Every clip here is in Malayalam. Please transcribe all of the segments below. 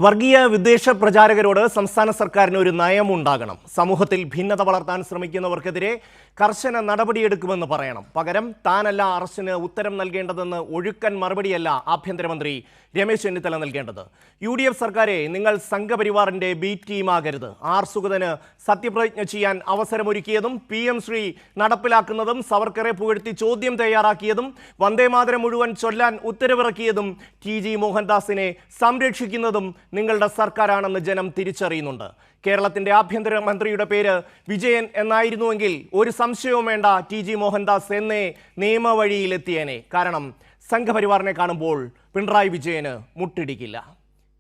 വർഗീയ വിദ്വേഷ പ്രചാരകരോട് സംസ്ഥാന സർക്കാരിന് ഒരു നയമുണ്ടാകണം. സമൂഹത്തിൽ ഭിന്നത വളർത്താൻ ശ്രമിക്കുന്നവർക്കെതിരെ കർശന നടപടിയെടുക്കുമെന്ന് പറയണം. പകരം താനല്ല അറസ്റ്റിന് ഉത്തരം നൽകേണ്ടതെന്ന് ഒഴുക്കൻ മറുപടിയല്ല ആഭ്യന്തരമന്ത്രി രമേശ് ചെന്നിത്തല നൽകേണ്ടത്. UDF സർക്കാരെ, നിങ്ങൾ സംഘപരിവാറിന്റെ ബി ടീമാകരുത്. ആർ സുഗതന് സത്യപ്രതിജ്ഞ ചെയ്യാൻ അവസരമൊരുക്കിയതും PM ശ്രീ നടപ്പിലാക്കുന്നതും സവർക്കറെ പുകഴ്ത്തി ചോദ്യം തയ്യാറാക്കിയതും വന്ദേമാതരം മുഴുവൻ ചൊല്ലാൻ ഉത്തരവിറക്കിയതും TG മോഹൻദാസിനെ സംരക്ഷിക്കുന്നതും നിങ്ങളുടെ സർക്കാരാണെന്ന് ജനം തിരിച്ചറിയുന്നുണ്ട്. കേരളത്തിന്റെ ആഭ്യന്തരമന്ത്രിയുടെ പേര് വിജയൻ എന്നായിരുന്നുവെങ്കിൽ ഒരു സംശയവും വേണ്ട, TG മോഹൻദാസ് എന്നേ നിയമവഴിയിലെത്തിയേനെ. കാരണം സംഘപരിവാറിനെ കാണുമ്പോൾ പിണറായി വിജയന് മുട്ടിടിക്കില്ല.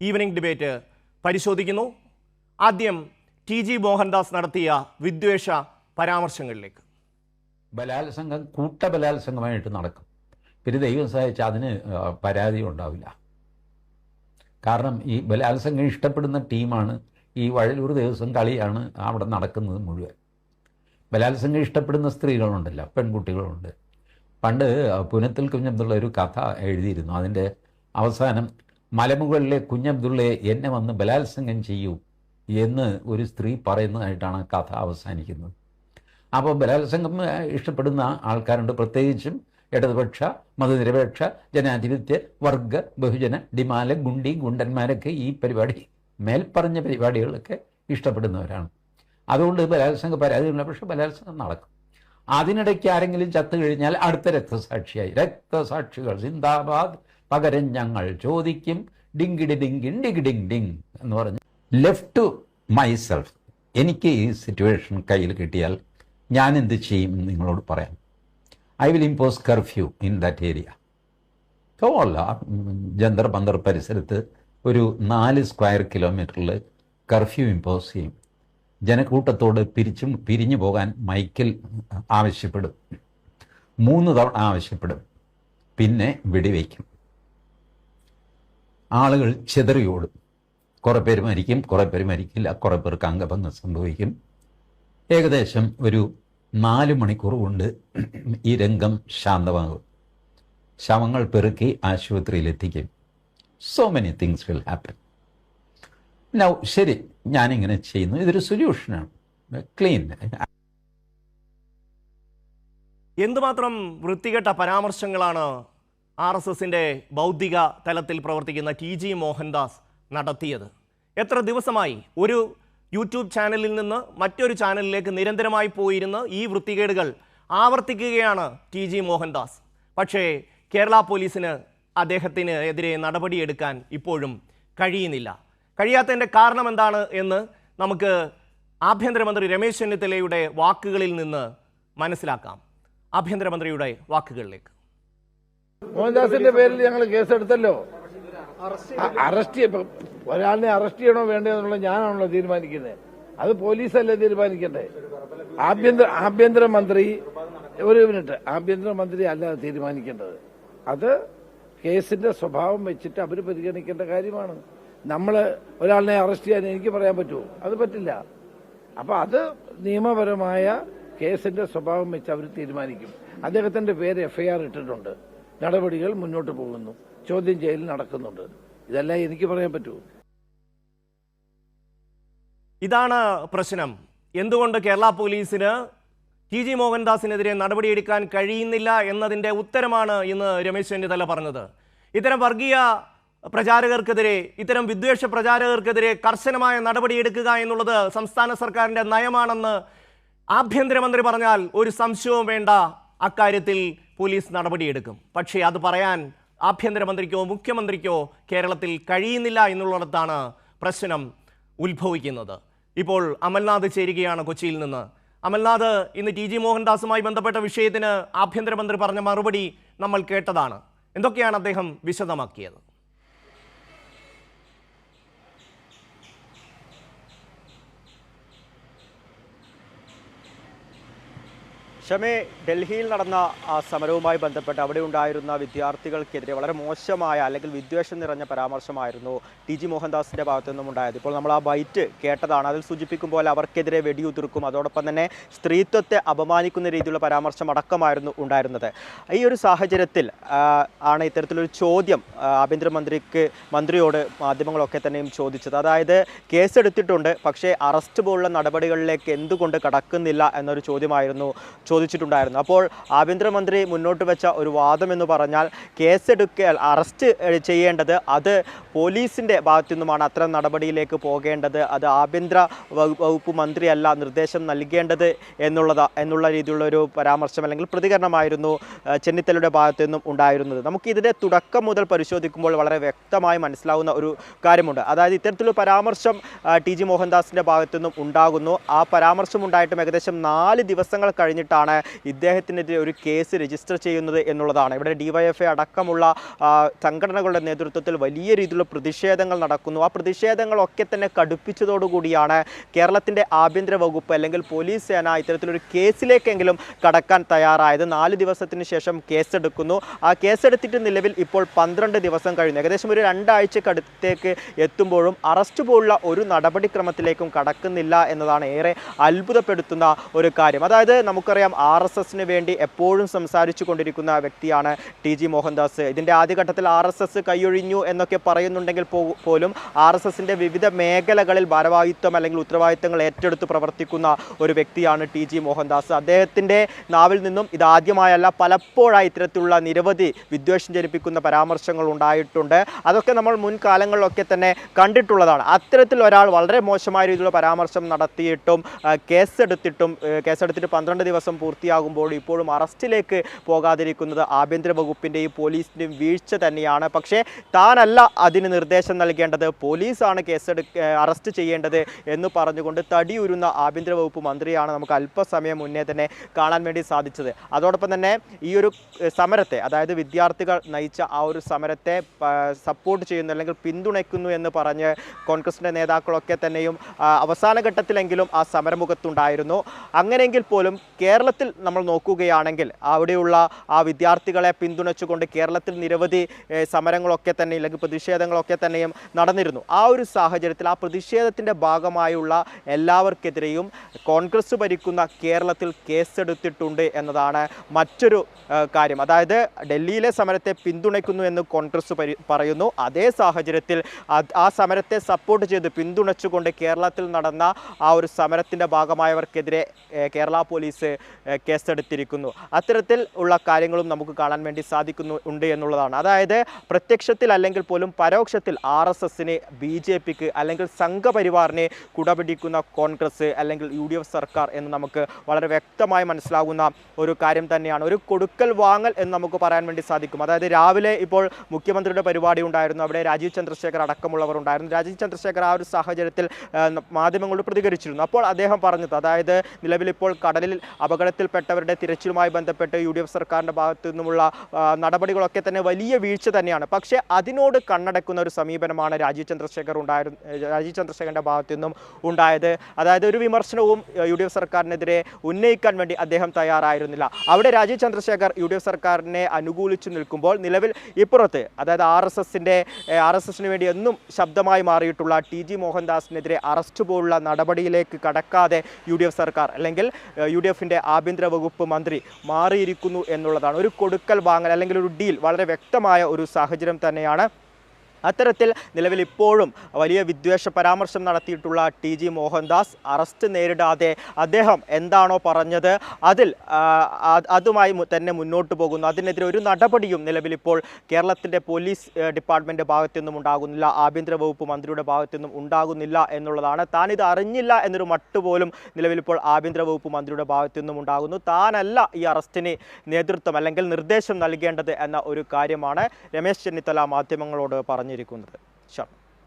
ഈവനിംഗ് ഡിബേറ്റ് പരിശോധിക്കുന്നു. ആദ്യം TG മോഹൻദാസ് നടത്തിയ വിദ്വേഷ പരാമർശങ്ങളിലേക്ക്. ബലാത്സംഗം കൂട്ടബലാത്സംഗമായിട്ട് നടക്കും. പിന്നെ ദൈവം സഹായിച്ച അതിന് പരാതി ഉണ്ടാവില്ല. കാരണം ഈ ബലാത്സംഗം ഇഷ്ടപ്പെടുന്ന ടീമാണ്. ഈ വഴലൂർ ദിവസം കളിയാണ് അവിടെ നടക്കുന്നത് മുഴുവൻ. ബലാത്സംഗം ഇഷ്ടപ്പെടുന്ന സ്ത്രീകളുണ്ടല്ലോ, പെൺകുട്ടികളുണ്ട്. പണ്ട് പുനത്തിൽ കുഞ്ഞബ്ദുള്ള ഒരു കഥ എഴുതിയിരുന്നു. അതിൻ്റെ അവസാനം മലമുകളിലെ കുഞ്ഞബ്ദുള്ളയെ എന്നെ വന്ന് ബലാത്സംഗം ചെയ്യൂ എന്ന് ഒരു സ്ത്രീ പറയുന്നതായിട്ടാണ് കഥ അവസാനിക്കുന്നത്. അപ്പോൾ ബലാത്സംഗം ഇഷ്ടപ്പെടുന്ന ആൾക്കാരുണ്ട്, പ്രത്യേകിച്ചും ഇടതുപക്ഷ, മതനിരപേക്ഷ, ജനാധിപത്യ, വർഗ, ബഹുജന, ഡിമാല, ഗുണ്ടി, ഗുണ്ടന്മാരൊക്കെ ഈ പരിപാടി, മേൽപ്പറഞ്ഞ പരിപാടികളൊക്കെ ഇഷ്ടപ്പെടുന്നവരാണ്. അതുകൊണ്ട് ബലാത്സംഗ പരാതികളില്ല. പക്ഷെ ബലാത്സംഗം നടക്കും. അതിനിടയ്ക്ക് ആരെങ്കിലും ചത്തു കഴിഞ്ഞാൽ അടുത്ത രക്തസാക്ഷിയായി, രക്തസാക്ഷികൾ സിന്ദാബാദ്, പകരം ഞങ്ങൾ ചോദിക്കും, ഡിങ്കിടി ഡിങ്കിൻ ഡിഗ് ഡിങ് ഡിങ് എന്ന് പറഞ്ഞ് ലെഫ്റ്റ് ടു മൈസെൽഫ്, എനിക്ക് ഈ സിറ്റുവേഷൻ കയ്യിൽ കിട്ടിയാൽ ഞാൻ എന്ത് ചെയ്യും നിങ്ങളോട് പറയാം. I will impose curfew in that area. അല്ല, ജന്തർ മന്തർ പരിസരത്ത് ഒരു 4 സ്ക്വയർ കിലോമീറ്ററിൽ കർഫ്യൂ ഇമ്പോസ് ചെയ്യും. ജനക്കൂട്ടത്തോട് പിരിഞ്ഞു പോകാൻ മൈക്കിൽ ആവശ്യപ്പെടും. 3 തവണ ആവശ്യപ്പെടും. പിന്നെ വെടിവയ്ക്കും. ആളുകൾ ചെതറിയോടും. കുറേ പേര് മരിക്കും, കുറേ പേര് മരിക്കില്ല, കുറേ പേർക്ക് അംഗഭംഗം സംഭവിക്കും. ഏകദേശം ഒരു 4 മണിക്കൂർ കൊണ്ട് ഈ രംഗം ശാന്തമാകും. ശവങ്ങൾ പെറുക്കി ആശുപത്രിയിലെത്തിക്കും. So many things will happen. Now ശരി, ഞാനിങ്ങനെ ചെയ്യുന്നു, ഇതൊരു സൊല്യൂഷനാണ്. ക്ലീൻ. എന്തുമാത്രം വൃത്തികെട്ട പരാമർശങ്ങളാണ് RSSന്റെ ബൗദ്ധിക തലത്തിൽ പ്രവർത്തിക്കുന്ന TG മോഹൻദാസ് നടത്തിയത്. എത്ര ദിവസമായി ഒരു യൂട്യൂബ് ചാനലിൽ നിന്ന് മറ്റൊരു ചാനലിലേക്ക് നിരന്തരമായി പോയിരുന്ന് ഈ വൃത്തികേടുകൾ ആവർത്തിക്കുകയാണ് TG മോഹൻദാസ്. പക്ഷേ കേരള പോലീസിന് അദ്ദേഹത്തിന് എതിരെ നടപടിയെടുക്കാൻ ഇപ്പോഴും കഴിയുന്നില്ല. കഴിയാത്തതിൻ്റെ കാരണം എന്താണ് എന്ന് നമുക്ക് ആഭ്യന്തരമന്ത്രി രമേശ് ചെന്നിത്തലയുടെ വാക്കുകളിൽ നിന്ന് മനസ്സിലാക്കാം. ആഭ്യന്തരമന്ത്രിയുടെ വാക്കുകളിലേക്ക്. മോഹൻദാസിന്റെ പേരിൽ ഞങ്ങൾ കേസെടുത്തല്ലോ. ഒരാളിനെ അറസ്റ്റ് ചെയ്യണോ വേണ്ടോ എന്നുള്ള ഞാനാണല്ലോ തീരുമാനിക്കുന്നത്. അത് പോലീസല്ലേ തീരുമാനിക്കണ്ടേ. ആഭ്യന്തരമന്ത്രി, ഒരു മിനിറ്റ്, ആഭ്യന്തരമന്ത്രി അല്ല തീരുമാനിക്കേണ്ടത്. അത് കേസിന്റെ സ്വഭാവം വെച്ചിട്ട് അവർ പരിഗണിക്കേണ്ട കാര്യമാണ്. നമ്മൾ ഒരാളിനെ അറസ്റ്റ് ചെയ്യാൻ എനിക്ക് പറയാൻ പറ്റുമോ? അത് പറ്റില്ല. അപ്പൊ അത് നിയമപരമായ കേസിന്റെ സ്വഭാവം വെച്ച് അവർ തീരുമാനിക്കും. അദ്ദേഹത്തിന്റെ പേര് FIR ഇട്ടിട്ടുണ്ട്. നടപടികൾ മുന്നോട്ട് പോകുന്നു, ചോദ്യം ചെയ്യൽ നടക്കുന്നുണ്ട്. ഇതെല്ലാം എനിക്ക് പറയാൻ പറ്റൂ. ഇതാണ് പ്രശ്നം. എന്തുകൊണ്ട് കേരള പോലീസിന് TG മോഹൻദാസിനെതിരെ നടപടിയെടുക്കാൻ കഴിയുന്നില്ല എന്നതിൻ്റെ ഉത്തരമാണ് ഇന്ന് രമേശ് ചെന്നിത്തല പറഞ്ഞത്. ഇത്തരം വർഗീയ പ്രചാരകർക്കെതിരെ, ഇത്തരം വിദ്വേഷ പ്രചാരകർക്കെതിരെ കർശനമായ നടപടിയെടുക്കുക എന്നുള്ളത് സംസ്ഥാന സർക്കാരിൻ്റെ നയമാണെന്ന് ആഭ്യന്തരമന്ത്രി പറഞ്ഞാൽ ഒരു സംശയവും വേണ്ട, അക്കാര്യത്തിൽ പോലീസ് നടപടിയെടുക്കും. പക്ഷേ അത് പറയാൻ ആഭ്യന്തരമന്ത്രിക്കോ മുഖ്യമന്ത്രിക്കോ കേരളത്തിൽ കഴിയുന്നില്ല എന്നുള്ളിടത്താണ് പ്രശ്നം ഉത്ഭവിക്കുന്നത്. ഇപ്പോൾ അമൽനാഥ് ചേരുകയാണ് കൊച്ചിയിൽ നിന്ന്. അമൽനാഥ്, ഇന്ന് TG മോഹൻദാസുമായി ബന്ധപ്പെട്ട വിഷയത്തിന് ആഭ്യന്തരമന്ത്രി പറഞ്ഞ മറുപടി നമ്മൾ കേട്ടതാണ്. എന്തൊക്കെയാണ് അദ്ദേഹം വിശദമാക്കിയത്? ഷമേ, ഡൽഹിയിൽ നടന്ന ആ സമരവുമായി ബന്ധപ്പെട്ട് അവിടെ ഉണ്ടായിരുന്ന വിദ്യാർത്ഥികൾക്കെതിരെ വളരെ മോശമായ അല്ലെങ്കിൽ വിദ്വേഷം നിറഞ്ഞ പരാമർശമായിരുന്നു ടി.ജി. മോഹൻദാസിൻ്റെ ഭാഗത്തു നിന്നും ഉണ്ടായത്. ഇപ്പോൾ നമ്മൾ ആ ബൈറ്റ് കേട്ടതാണ്. അതിൽ സൂചിപ്പിക്കുമ്പോൾ അവർക്കെതിരെ വെടിയുതിർക്കും, അതോടൊപ്പം തന്നെ സ്ത്രീത്വത്തെ അപമാനിക്കുന്ന രീതിയിലുള്ള പരാമർശം അടക്കമായിരുന്നു ഉണ്ടായിരുന്നത്. ഈ ഒരു സാഹചര്യത്തിൽ ആണ് ഇത്തരത്തിലൊരു ചോദ്യം മന്ത്രിയോട് മാധ്യമങ്ങളൊക്കെ തന്നെയും ചോദിച്ചത്. അതായത് കേസെടുത്തിട്ടുണ്ട്, പക്ഷേ അറസ്റ്റ് പോലുള്ള നടപടികളിലേക്ക് എന്തുകൊണ്ട് കടക്കുന്നില്ല എന്നൊരു ചോദ്യമായിരുന്നു ചോദിച്ചിട്ടുണ്ടായിരുന്നു. അപ്പോൾ ആഭ്യന്തരമന്ത്രി മുന്നോട്ട് വെച്ച ഒരു വാദം എന്ന് പറഞ്ഞാൽ അറസ്റ്റ് ചെയ്യേണ്ടത് അത് പോലീസിൻ്റെ ഭാഗത്തു നിന്നുമാണ്, അത്തരം നടപടിയിലേക്ക് പോകേണ്ടത് അത് ആഭ്യന്തര വകുപ്പ് മന്ത്രിയല്ല നിർദ്ദേശം നൽകേണ്ടത് എന്നുള്ള രീതിയിലുള്ള ഒരു പരാമർശം അല്ലെങ്കിൽ പ്രതികരണമായിരുന്നു ചെന്നിത്തലയുടെ ഭാഗത്തു നിന്നും ഉണ്ടായിരുന്നത്. നമുക്ക് ഇതിൻ്റെ തുടക്കം മുതൽ പരിശോധിക്കുമ്പോൾ വളരെ വ്യക്തമായി മനസ്സിലാവുന്ന ഒരു കാര്യമുണ്ട്. അതായത് ഇത്തരത്തിലൊരു പരാമർശം ടി.ജി. മോഹൻദാസിൻ്റെ ഭാഗത്തു നിന്നും ഉണ്ടാകുന്നു. ആ പരാമർശം ഉണ്ടായിട്ടും ഏകദേശം 4 ദിവസങ്ങൾ കഴിഞ്ഞിട്ടാണ് ഇദ്ദേഹത്തിനെതിരെ ഒരു കേസ് രജിസ്റ്റർ ചെയ്യുന്നത് എന്നുള്ളതാണ്. ഇവിടെ DYFI അടക്കമുള്ള സംഘടനകളുടെ നേതൃത്വത്തിൽ വലിയ രീതിയിലുള്ള പ്രതിഷേധങ്ങൾ നടക്കുന്നു. ആ പ്രതിഷേധങ്ങളൊക്കെ തന്നെ കടുപ്പിച്ചതോടുകൂടിയാണ് കേരളത്തിൻ്റെ ആഭ്യന്തര വകുപ്പ് അല്ലെങ്കിൽ പോലീസ് സേന ഇത്തരത്തിലൊരു കേസിലേക്കെങ്കിലും കടക്കാൻ തയ്യാറായത്. 4 ദിവസത്തിന് ശേഷം കേസെടുക്കുന്നു. ആ കേസെടുത്തിട്ട് നിലവിൽ ഇപ്പോൾ 12 ദിവസം കഴിഞ്ഞു. ഏകദേശം ഒരു 2 ആഴ്ചക്കടുത്തേക്ക് എത്തുമ്പോഴും അറസ്റ്റ് പോലുള്ള ഒരു നടപടിക്രമത്തിലേക്കും കടക്കുന്നില്ല എന്നതാണ് ഏറെ അത്ഭുതപ്പെടുത്തുന്ന ഒരു കാര്യം. അതായത് നമുക്കറിയാം RSSന് വേണ്ടി എപ്പോഴും സംസാരിച്ചു കൊണ്ടിരിക്കുന്ന വ്യക്തിയാണ് ടി.ജി. മോഹൻദാസ്. ഇതിൻ്റെ ആദ്യഘട്ടത്തിൽ RSS കൈയൊഴിഞ്ഞു എന്നൊക്കെ പറയുന്നുണ്ടെങ്കിൽ പോലും RSSൻ്റെ വിവിധ മേഖലകളിൽ ഭാരവാഹിത്വം അല്ലെങ്കിൽ ഉത്തരവാദിത്തങ്ങൾ ഏറ്റെടുത്ത് പ്രവർത്തിക്കുന്ന ഒരു വ്യക്തിയാണ് ടി.ജി. മോഹൻദാസ്. അദ്ദേഹത്തിൻ്റെ നാവിൽ നിന്നും ഇതാദ്യമായല്ല, പലപ്പോഴായി ഇത്തരത്തിലുള്ള നിരവധി വിദ്വേഷം ജനിപ്പിക്കുന്ന പരാമർശങ്ങൾ ഉണ്ടായിട്ടുണ്ട്. അതൊക്കെ നമ്മൾ മുൻകാലങ്ങളിലൊക്കെ തന്നെ കണ്ടിട്ടുള്ളതാണ്. അത്തരത്തിൽ ഒരാൾ വളരെ മോശമായ രീതിയിലുള്ള പരാമർശം നടത്തിയിട്ടും കേസെടുത്തിട്ട് 12 ദിവസം പൂർത്തിയാകുമ്പോൾ ഇപ്പോഴും അറസ്റ്റിലേക്ക് പോകാതിരിക്കുന്നത് ആഭ്യന്തര വകുപ്പിൻ്റെയും പോലീസിൻ്റെയും വീഴ്ച തന്നെയാണ്. പക്ഷേ താനല്ല അതിന് നിർദ്ദേശം നൽകേണ്ടത്, പോലീസാണ് അറസ്റ്റ് ചെയ്യേണ്ടത് എന്ന് പറഞ്ഞുകൊണ്ട് തടിയുരുന്ന ആഭ്യന്തര വകുപ്പ് മന്ത്രിയാണ് നമുക്ക് അല്പസമയം മുന്നേ തന്നെ കാണാൻ വേണ്ടി സാധിച്ചത്. അതോടൊപ്പം തന്നെ ഈ ഒരു സമരത്തെ, അതായത് വിദ്യാർത്ഥികൾ നയിച്ച ആ ഒരു സമരത്തെ സപ്പോർട്ട് ചെയ്യുന്നു അല്ലെങ്കിൽ പിന്തുണയ്ക്കുന്നു എന്ന് പറഞ്ഞ് കോൺഗ്രസിൻ്റെ നേതാക്കളൊക്കെ തന്നെയും അവസാന ഘട്ടത്തിലെങ്കിലും ആ സമരമുഖത്തുണ്ടായിരുന്നു. അങ്ങനെയെങ്കിൽ പോലും കേരളത്തിൽ നമ്മൾ നോക്കുകയാണെങ്കിൽ അവിടെയുള്ള ആ വിദ്യാർത്ഥികളെ പിന്തുണച്ചുകൊണ്ട് കേരളത്തിൽ നിരവധി സമരങ്ങളൊക്കെ തന്നെ അല്ലെങ്കിൽ പ്രതിഷേധങ്ങളൊക്കെ തന്നെയും നടന്നിരുന്നു. ആ ഒരു സാഹചര്യത്തിൽ ആ പ്രതിഷേധത്തിൻ്റെ ഭാഗമായുള്ള എല്ലാവർക്കെതിരെയും കോൺഗ്രസ് ഭരിക്കുന്ന കേരളത്തിൽ കേസെടുത്തിട്ടുണ്ട് എന്നതാണ് മറ്റൊരു കാര്യം. അതായത് ഡൽഹിയിലെ സമരത്തെ പിന്തുണയ്ക്കുന്നു എന്ന് കോൺഗ്രസ് പറയുന്നു. അതേ സാഹചര്യത്തിൽ ആ സമരത്തെ സപ്പോർട്ട് ചെയ്ത് പിന്തുണച്ചുകൊണ്ട് കേരളത്തിൽ നടന്ന ആ ഒരു സമരത്തിൻ്റെ ഭാഗമായവർക്കെതിരെ കേരള പോലീസ് കേസെടുത്തിരിക്കുന്നു. അത്തരത്തിൽ ഉള്ള കാര്യങ്ങളും നമുക്ക് കാണാൻ വേണ്ടി സാധിക്കുന്നുണ്ട് എന്നുള്ളതാണ്. അതായത് പ്രത്യക്ഷത്തിൽ അല്ലെങ്കിൽ പോലും പരോക്ഷത്തിൽ RSSന്, BJPക്ക് അല്ലെങ്കിൽ സംഘപരിവാറിനെ കുടപിടിക്കുന്ന കോൺഗ്രസ് അല്ലെങ്കിൽ UDF സർക്കാർ എന്ന് നമുക്ക് വളരെ വ്യക്തമായി മനസ്സിലാകുന്ന ഒരു കാര്യം തന്നെയാണ്. ഒരു കൊടുക്കൽ വാങ്ങൽ എന്ന് നമുക്ക് പറയാൻ വേണ്ടി സാധിക്കും. അതായത് രാവിലെ ഇപ്പോൾ മുഖ്യമന്ത്രിയുടെ പരിപാടി ഉണ്ടായിരുന്നു, അവിടെ രാജീവ് ചന്ദ്രശേഖർ അടക്കമുള്ളവർ ഉണ്ടായിരുന്നു. രാജീവ് ചന്ദ്രശേഖർ ആ ഒരു സാഹചര്യത്തിൽ മാധ്യമങ്ങളോട് പ്രതികരിച്ചിരുന്നു. അപ്പോൾ അദ്ദേഹം പറഞ്ഞത്, അതായത് നിലവിലിപ്പോൾ കടലിൽ അപകടത്തിൽപ്പെട്ടവരുടെ തിരച്ചിലുമായി ബന്ധപ്പെട്ട് UDF സർക്കാരിൻ്റെ ഭാഗത്തു നിന്നുമുള്ള നടപടികളൊക്കെ തന്നെ വലിയ വീഴ്ച തന്നെയാണ്. പക്ഷേ അതിനോട് കണ്ണടക്കുന്ന ഒരു സമീപനമാണ് രാജീവ് ചന്ദ്രശേഖറിൻ്റെ ഭാഗത്തു നിന്നും ഉണ്ടായത്. അതായത് ഒരു വിമർശനവും UDF സർക്കാരിനെതിരെ ഉന്നയിക്കാൻ വേണ്ടി അദ്ദേഹം തയ്യാറായിരുന്നില്ല. അവിടെ രാജീവ് ചന്ദ്രശേഖർ UDF സർക്കാരിനെ അനുകൂലിച്ചു നിൽക്കുമ്പോൾ നിലവിൽ ഇപ്പുറത്ത്, അതായത് RSSന് വേണ്ടി എന്നും ശബ്ദമായി മാറിയിട്ടുള്ള ടി.ജി. മോഹൻദാസിനെതിരെ അറസ്റ്റ് പോലുള്ള നടപടിയിലേക്ക് കടക്കാതെ UDF സർക്കാർ അല്ലെങ്കിൽ UDFൻ്റെ ആഭ്യന്തര വകുപ്പ് മന്ത്രി മാറിയിരിക്കുന്നു എന്നുള്ളതാണ്. ഒരു കൊടുക്കൽ വാങ്ങൽ അല്ലെങ്കിൽ ഒരു ഡീൽ വളരെ വ്യക്തമായ ഒരു സാഹചര്യം തന്നെയാണ്. അത്തരത്തിൽ നിലവിൽ ഇപ്പോഴും വലിയ വിദ്വേഷ പരാമർശം നടത്തിയിട്ടുള്ള ടി.ജി. മോഹൻദാസ് അറസ്റ്റ് നേരിടാതെ അദ്ദേഹം എന്താണോ പറഞ്ഞത് അതുമായി തന്നെ മുന്നോട്ട് പോകുന്നു. അതിനെതിരെ ഒരു നടപടിയും നിലവിലിപ്പോൾ കേരളത്തിൻ്റെ പോലീസ് ഡിപ്പാർട്ട്മെൻറ്റ് ഭാഗത്തു നിന്നും ഉണ്ടാകുന്നില്ല, ആഭ്യന്തര വകുപ്പ് മന്ത്രിയുടെ ഭാഗത്തു നിന്നും ഉണ്ടാകുന്നില്ല എന്നുള്ളതാണ്. താനിത് അറിഞ്ഞില്ല എന്നൊരു മട്ടുപോലും നിലവിലിപ്പോൾ ആഭ്യന്തര വകുപ്പ് മന്ത്രിയുടെ ഭാഗത്തു നിന്നും ഉണ്ടാകുന്നു. താനല്ല ഈ അറസ്റ്റിന് നേതൃത്വം അല്ലെങ്കിൽ നിർദ്ദേശം നൽകേണ്ടത് എന്ന ഒരു കാര്യമാണ് രമേശ് ചെന്നിത്തല മാധ്യമങ്ങളോട് പറഞ്ഞിരിക്കുന്നത്.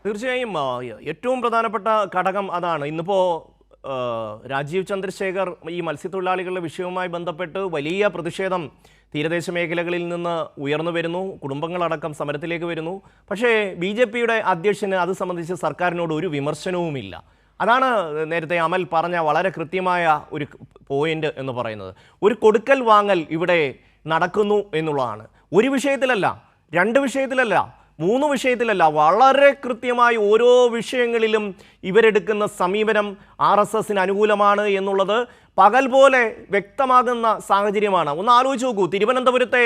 തീർച്ചയായും ഏറ്റവും പ്രധാനപ്പെട്ട ഘടകം അതാണ്. ഇന്നിപ്പോൾ രാജീവ് ചന്ദ്രശേഖർ ഈ മത്സ്യത്തൊഴിലാളികളുടെ വിഷയവുമായി ബന്ധപ്പെട്ട് വലിയ പ്രതിഷേധം തീരദേശ മേഖലകളിൽ നിന്ന് ഉയർന്നു വരുന്നു, കുടുംബങ്ങളടക്കം സമരത്തിലേക്ക് വരുന്നു. പക്ഷേ BJPയുടെ അധ്യക്ഷന് അത് സംബന്ധിച്ച് സർക്കാരിനോട് ഒരു വിമർശനവുമില്ല. അതാണ് നേരത്തെ അമൽ പറഞ്ഞ വളരെ കൃത്യമായ ഒരു പോയിന്റ് എന്ന് പറയുന്നത്. ഒരു കൊടുക്കൽ വാങ്ങൽ ഇവിടെ നടക്കുന്നു എന്നുള്ളതാണ്. ഒരു വിഷയത്തിലല്ല, രണ്ട് വിഷയത്തിലല്ല, 3 വിഷയത്തിലല്ല, വളരെ കൃത്യമായി ഓരോ വിഷയങ്ങളിലും ഇവരെടുക്കുന്ന സമീപനം RSSന് അനുകൂലമാണ് എന്നുള്ളത് പകൽ പോലെ വ്യക്തമാകുന്ന സാഹചര്യമാണ്. ഒന്ന് ആലോചിച്ച് നോക്കൂ, തിരുവനന്തപുരത്തെ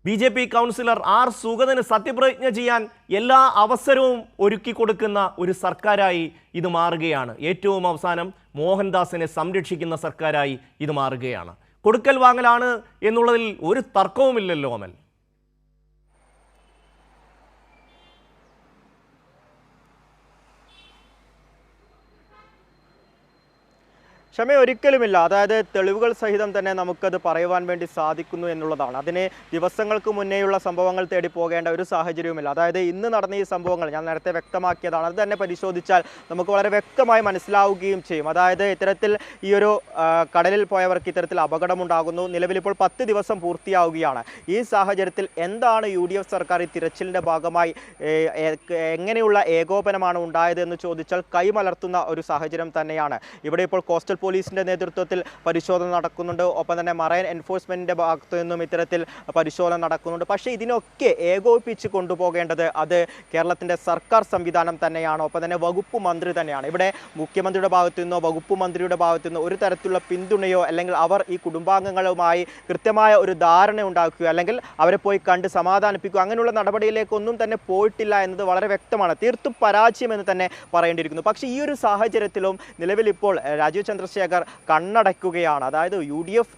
BJP കൗൺസിലർ R സുഗതന് സത്യപ്രതിജ്ഞ ചെയ്യാൻ എല്ലാ അവസരവും ഒരുക്കി കൊടുക്കുന്ന ഒരു സർക്കാരായി ഇത് മാറുകയാണ്. ഏറ്റവും അവസാനം മോഹൻദാസിനെ സംരക്ഷിക്കുന്ന സർക്കാരായി ഇത് മാറുകയാണ്. കൊടുക്കൽ വാങ്ങലാണ് എന്നുള്ളതിൽ ഒരു തർക്കവുമില്ലല്ലോ അമൽ. ക്ഷമ ഒരിക്കലുമില്ല. അതായത് തെളിവുകൾ സഹിതം തന്നെ നമുക്കത് പറയുവാൻ വേണ്ടി സാധിക്കുന്നു എന്നുള്ളതാണ്. അതിന് ദിവസങ്ങൾക്ക് മുന്നേയുള്ള സംഭവങ്ങൾ തേടി പോകേണ്ട ഒരു സാഹചര്യവുമില്ല. അതായത് ഇന്ന് നടന്ന ഈ സംഭവങ്ങൾ ഞാൻ നേരത്തെ വ്യക്തമാക്കിയതാണ്. അത് തന്നെ പരിശോധിച്ചാൽ നമുക്ക് വളരെ വ്യക്തമായി മനസ്സിലാവുകയും ചെയ്യും. അതായത് ഇത്തരത്തിൽ ഈ ഒരു കടലിൽ പോയവർക്ക് ഇത്തരത്തിൽ അപകടമുണ്ടാകുന്നു. നിലവിലിപ്പോൾ 10 ദിവസം പൂർത്തിയാവുകയാണ്. ഈ സാഹചര്യത്തിൽ എന്താണ് UDF സർക്കാർ ഈ തിരച്ചിലിൻ്റെ ഭാഗമായി എങ്ങനെയുള്ള ഏകോപനമാണ് ഉണ്ടായത് എന്ന് ചോദിച്ചാൽ കൈമലർത്തുന്ന ഒരു സാഹചര്യം തന്നെയാണ്. ഇവിടെ ഇപ്പോൾ കോസ്റ്റൽ പോലീസിൻ്റെ നേതൃത്വത്തിൽ പരിശോധന നടക്കുന്നുണ്ട്. ഒപ്പം തന്നെ മറൈൻ എൻഫോഴ്സ്മെൻറ്റിൻ്റെ ഭാഗത്തു നിന്നും ഇത്തരത്തിൽ പരിശോധന നടക്കുന്നുണ്ട്. പക്ഷേ ഇതിനൊക്കെ ഏകോപിപ്പിച്ച് കൊണ്ടുപോകേണ്ടത് അത് കേരളത്തിൻ്റെ സർക്കാർ സംവിധാനം തന്നെയാണ്. ഒപ്പം തന്നെ വകുപ്പ് മന്ത്രി തന്നെയാണ്. ഇവിടെ മുഖ്യമന്ത്രിയുടെ ഭാഗത്തു നിന്നോ വകുപ്പ് മന്ത്രിയുടെ ഭാഗത്തു നിന്നോ ഒരു തരത്തിലുള്ള പിന്തുണയോ അല്ലെങ്കിൽ അവർ ഈ കുടുംബാംഗങ്ങളുമായി കൃത്യമായ ഒരു ധാരണ ഉണ്ടാക്കുകയോ അല്ലെങ്കിൽ അവരെ പോയി കണ്ട് സമാധാനിപ്പിക്കുക അങ്ങനെയുള്ള നടപടിയിലേക്കൊന്നും തന്നെ പോയിട്ടില്ല എന്നത് വളരെ വ്യക്തമാണ്. തീർത്തും പരാജയം എന്ന് തന്നെ പറയേണ്ടിയിരിക്കുന്നു. പക്ഷേ ഈ ഒരു സാഹചര്യത്തിലും നിലവിലിപ്പോൾ രാജീവ് ചന്ദ്രശേഖർ കണ്ണടയ്ക്കുകയാണ്. അതായത് UDF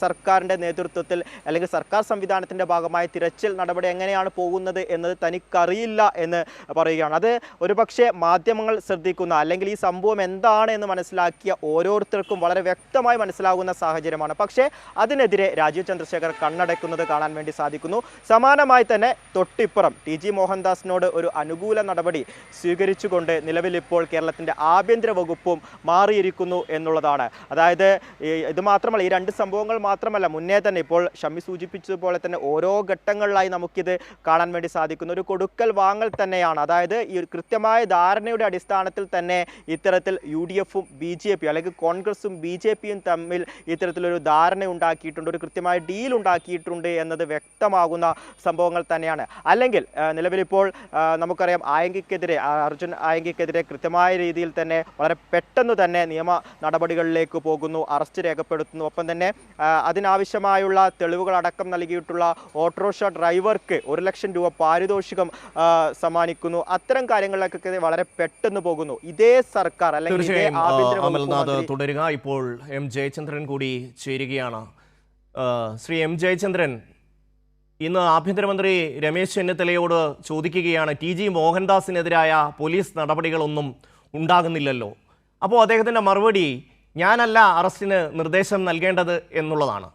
സർക്കാരിൻ്റെ നേതൃത്വത്തിൽ അല്ലെങ്കിൽ സർക്കാർ സംവിധാനത്തിൻ്റെ ഭാഗമായി തിരച്ചിൽ നടപടി എങ്ങനെയാണ് പോകുന്നത് എന്നത് തനിക്കറിയില്ല എന്ന് പറയുകയാണ്. അത് ഒരുപക്ഷെ മാധ്യമങ്ങൾ ശ്രദ്ധിക്കുന്ന അല്ലെങ്കിൽ ഈ സംഭവം എന്താണ് എന്ന് മനസ്സിലാക്കിയ ഓരോരുത്തർക്കും വളരെ വ്യക്തമായി മനസ്സിലാകുന്ന സാഹചര്യമാണ്. പക്ഷേ അതിനെതിരെ രാജീവ് ചന്ദ്രശേഖർ കണ്ണടയ്ക്കുന്നത് കാണാൻ വേണ്ടി സാധിക്കുന്നു. സമാനമായി തന്നെ തൊട്ടിപ്പുറം TG മോഹൻദാസിനോട് ഒരു അനുകൂല നടപടി സ്വീകരിച്ചുകൊണ്ട് നിലവിലിപ്പോൾ കേരളത്തിൻ്റെ ആഭ്യന്തര വകുപ്പും മാറിയിരിക്കുന്നു എന്നുള്ളതാണ്. അതായത് ഇത് മാത്രമല്ല, ഈ 2 സംഭവങ്ങൾ മാത്രമല്ല, മുന്നേ തന്നെ ഇപ്പോൾ ഷമി സൂചിപ്പിച്ചതുപോലെ തന്നെ ഓരോ ഘട്ടങ്ങളിലായി നമുക്കിത് കാണാൻ വേണ്ടി സാധിക്കുന്ന ഒരു കൊടുക്കൽ വാങ്ങൽ തന്നെയാണ്. അതായത് ഈ കൃത്യമായ ധാരണയുടെ അടിസ്ഥാനത്തിൽ തന്നെ ഇത്തരത്തിൽ UDFും BJP അല്ലെങ്കിൽ കോൺഗ്രസും BJPയും തമ്മിൽ ഇത്തരത്തിലൊരു ധാരണ ഉണ്ടാക്കിയിട്ടുണ്ട്, ഒരു കൃത്യമായ ഡീൽ ഉണ്ടാക്കിയിട്ടുണ്ട് എന്നത് വ്യക്തമാകുന്ന സംഭവങ്ങൾ തന്നെയാണ്. അല്ലെങ്കിൽ നിലവിലിപ്പോൾ നമുക്കറിയാം അർജുൻ ആയങ്കിക്കെതിരെ കൃത്യമായ രീതിയിൽ തന്നെ വളരെ പെട്ടെന്ന് തന്നെ നിയമ നടപടികളിലേക്ക് പോകുന്നു, അറസ്റ്റ് രേഖപ്പെടുത്തുന്നു. ഒപ്പം തന്നെ അതിനാവശ്യമായുള്ള തെളിവുകളടക്കം നൽകിയിട്ടുള്ള ഓട്ടോറിക്ഷ ഡ്രൈവർക്ക് 1 ലക്ഷം രൂപ പാരിതോഷികം സമ്മാനിക്കുന്നു. അത്തരം കാര്യങ്ങളിലേക്കൊക്കെ വളരെ പെട്ടെന്ന് പോകുന്നു ഇതേ സർക്കാർ അല്ലെങ്കിൽ തുടരുക. ഇപ്പോൾ M ജയചന്ദ്രൻ കൂടി ചേരുകയാണ്. ശ്രീ M ജയചന്ദ്രൻ, ഇന്ന് ആഭ്യന്തരമന്ത്രി രമേശ് ചെന്നിത്തലയോട് ചോദിക്കുകയാണ്, TG മോഹൻദാസിനെതിരായ പോലീസ് നടപടികളൊന്നും ഉണ്ടാകുന്നില്ലല്ലോ. അപ്പോൾ അദ്ദേഹത്തിൻ്റെ മറുപടി, ഞാനല്ല അറസ്റ്റിന് നിർദ്ദേശം നൽകേണ്ടത് എന്നുള്ളതാണ്.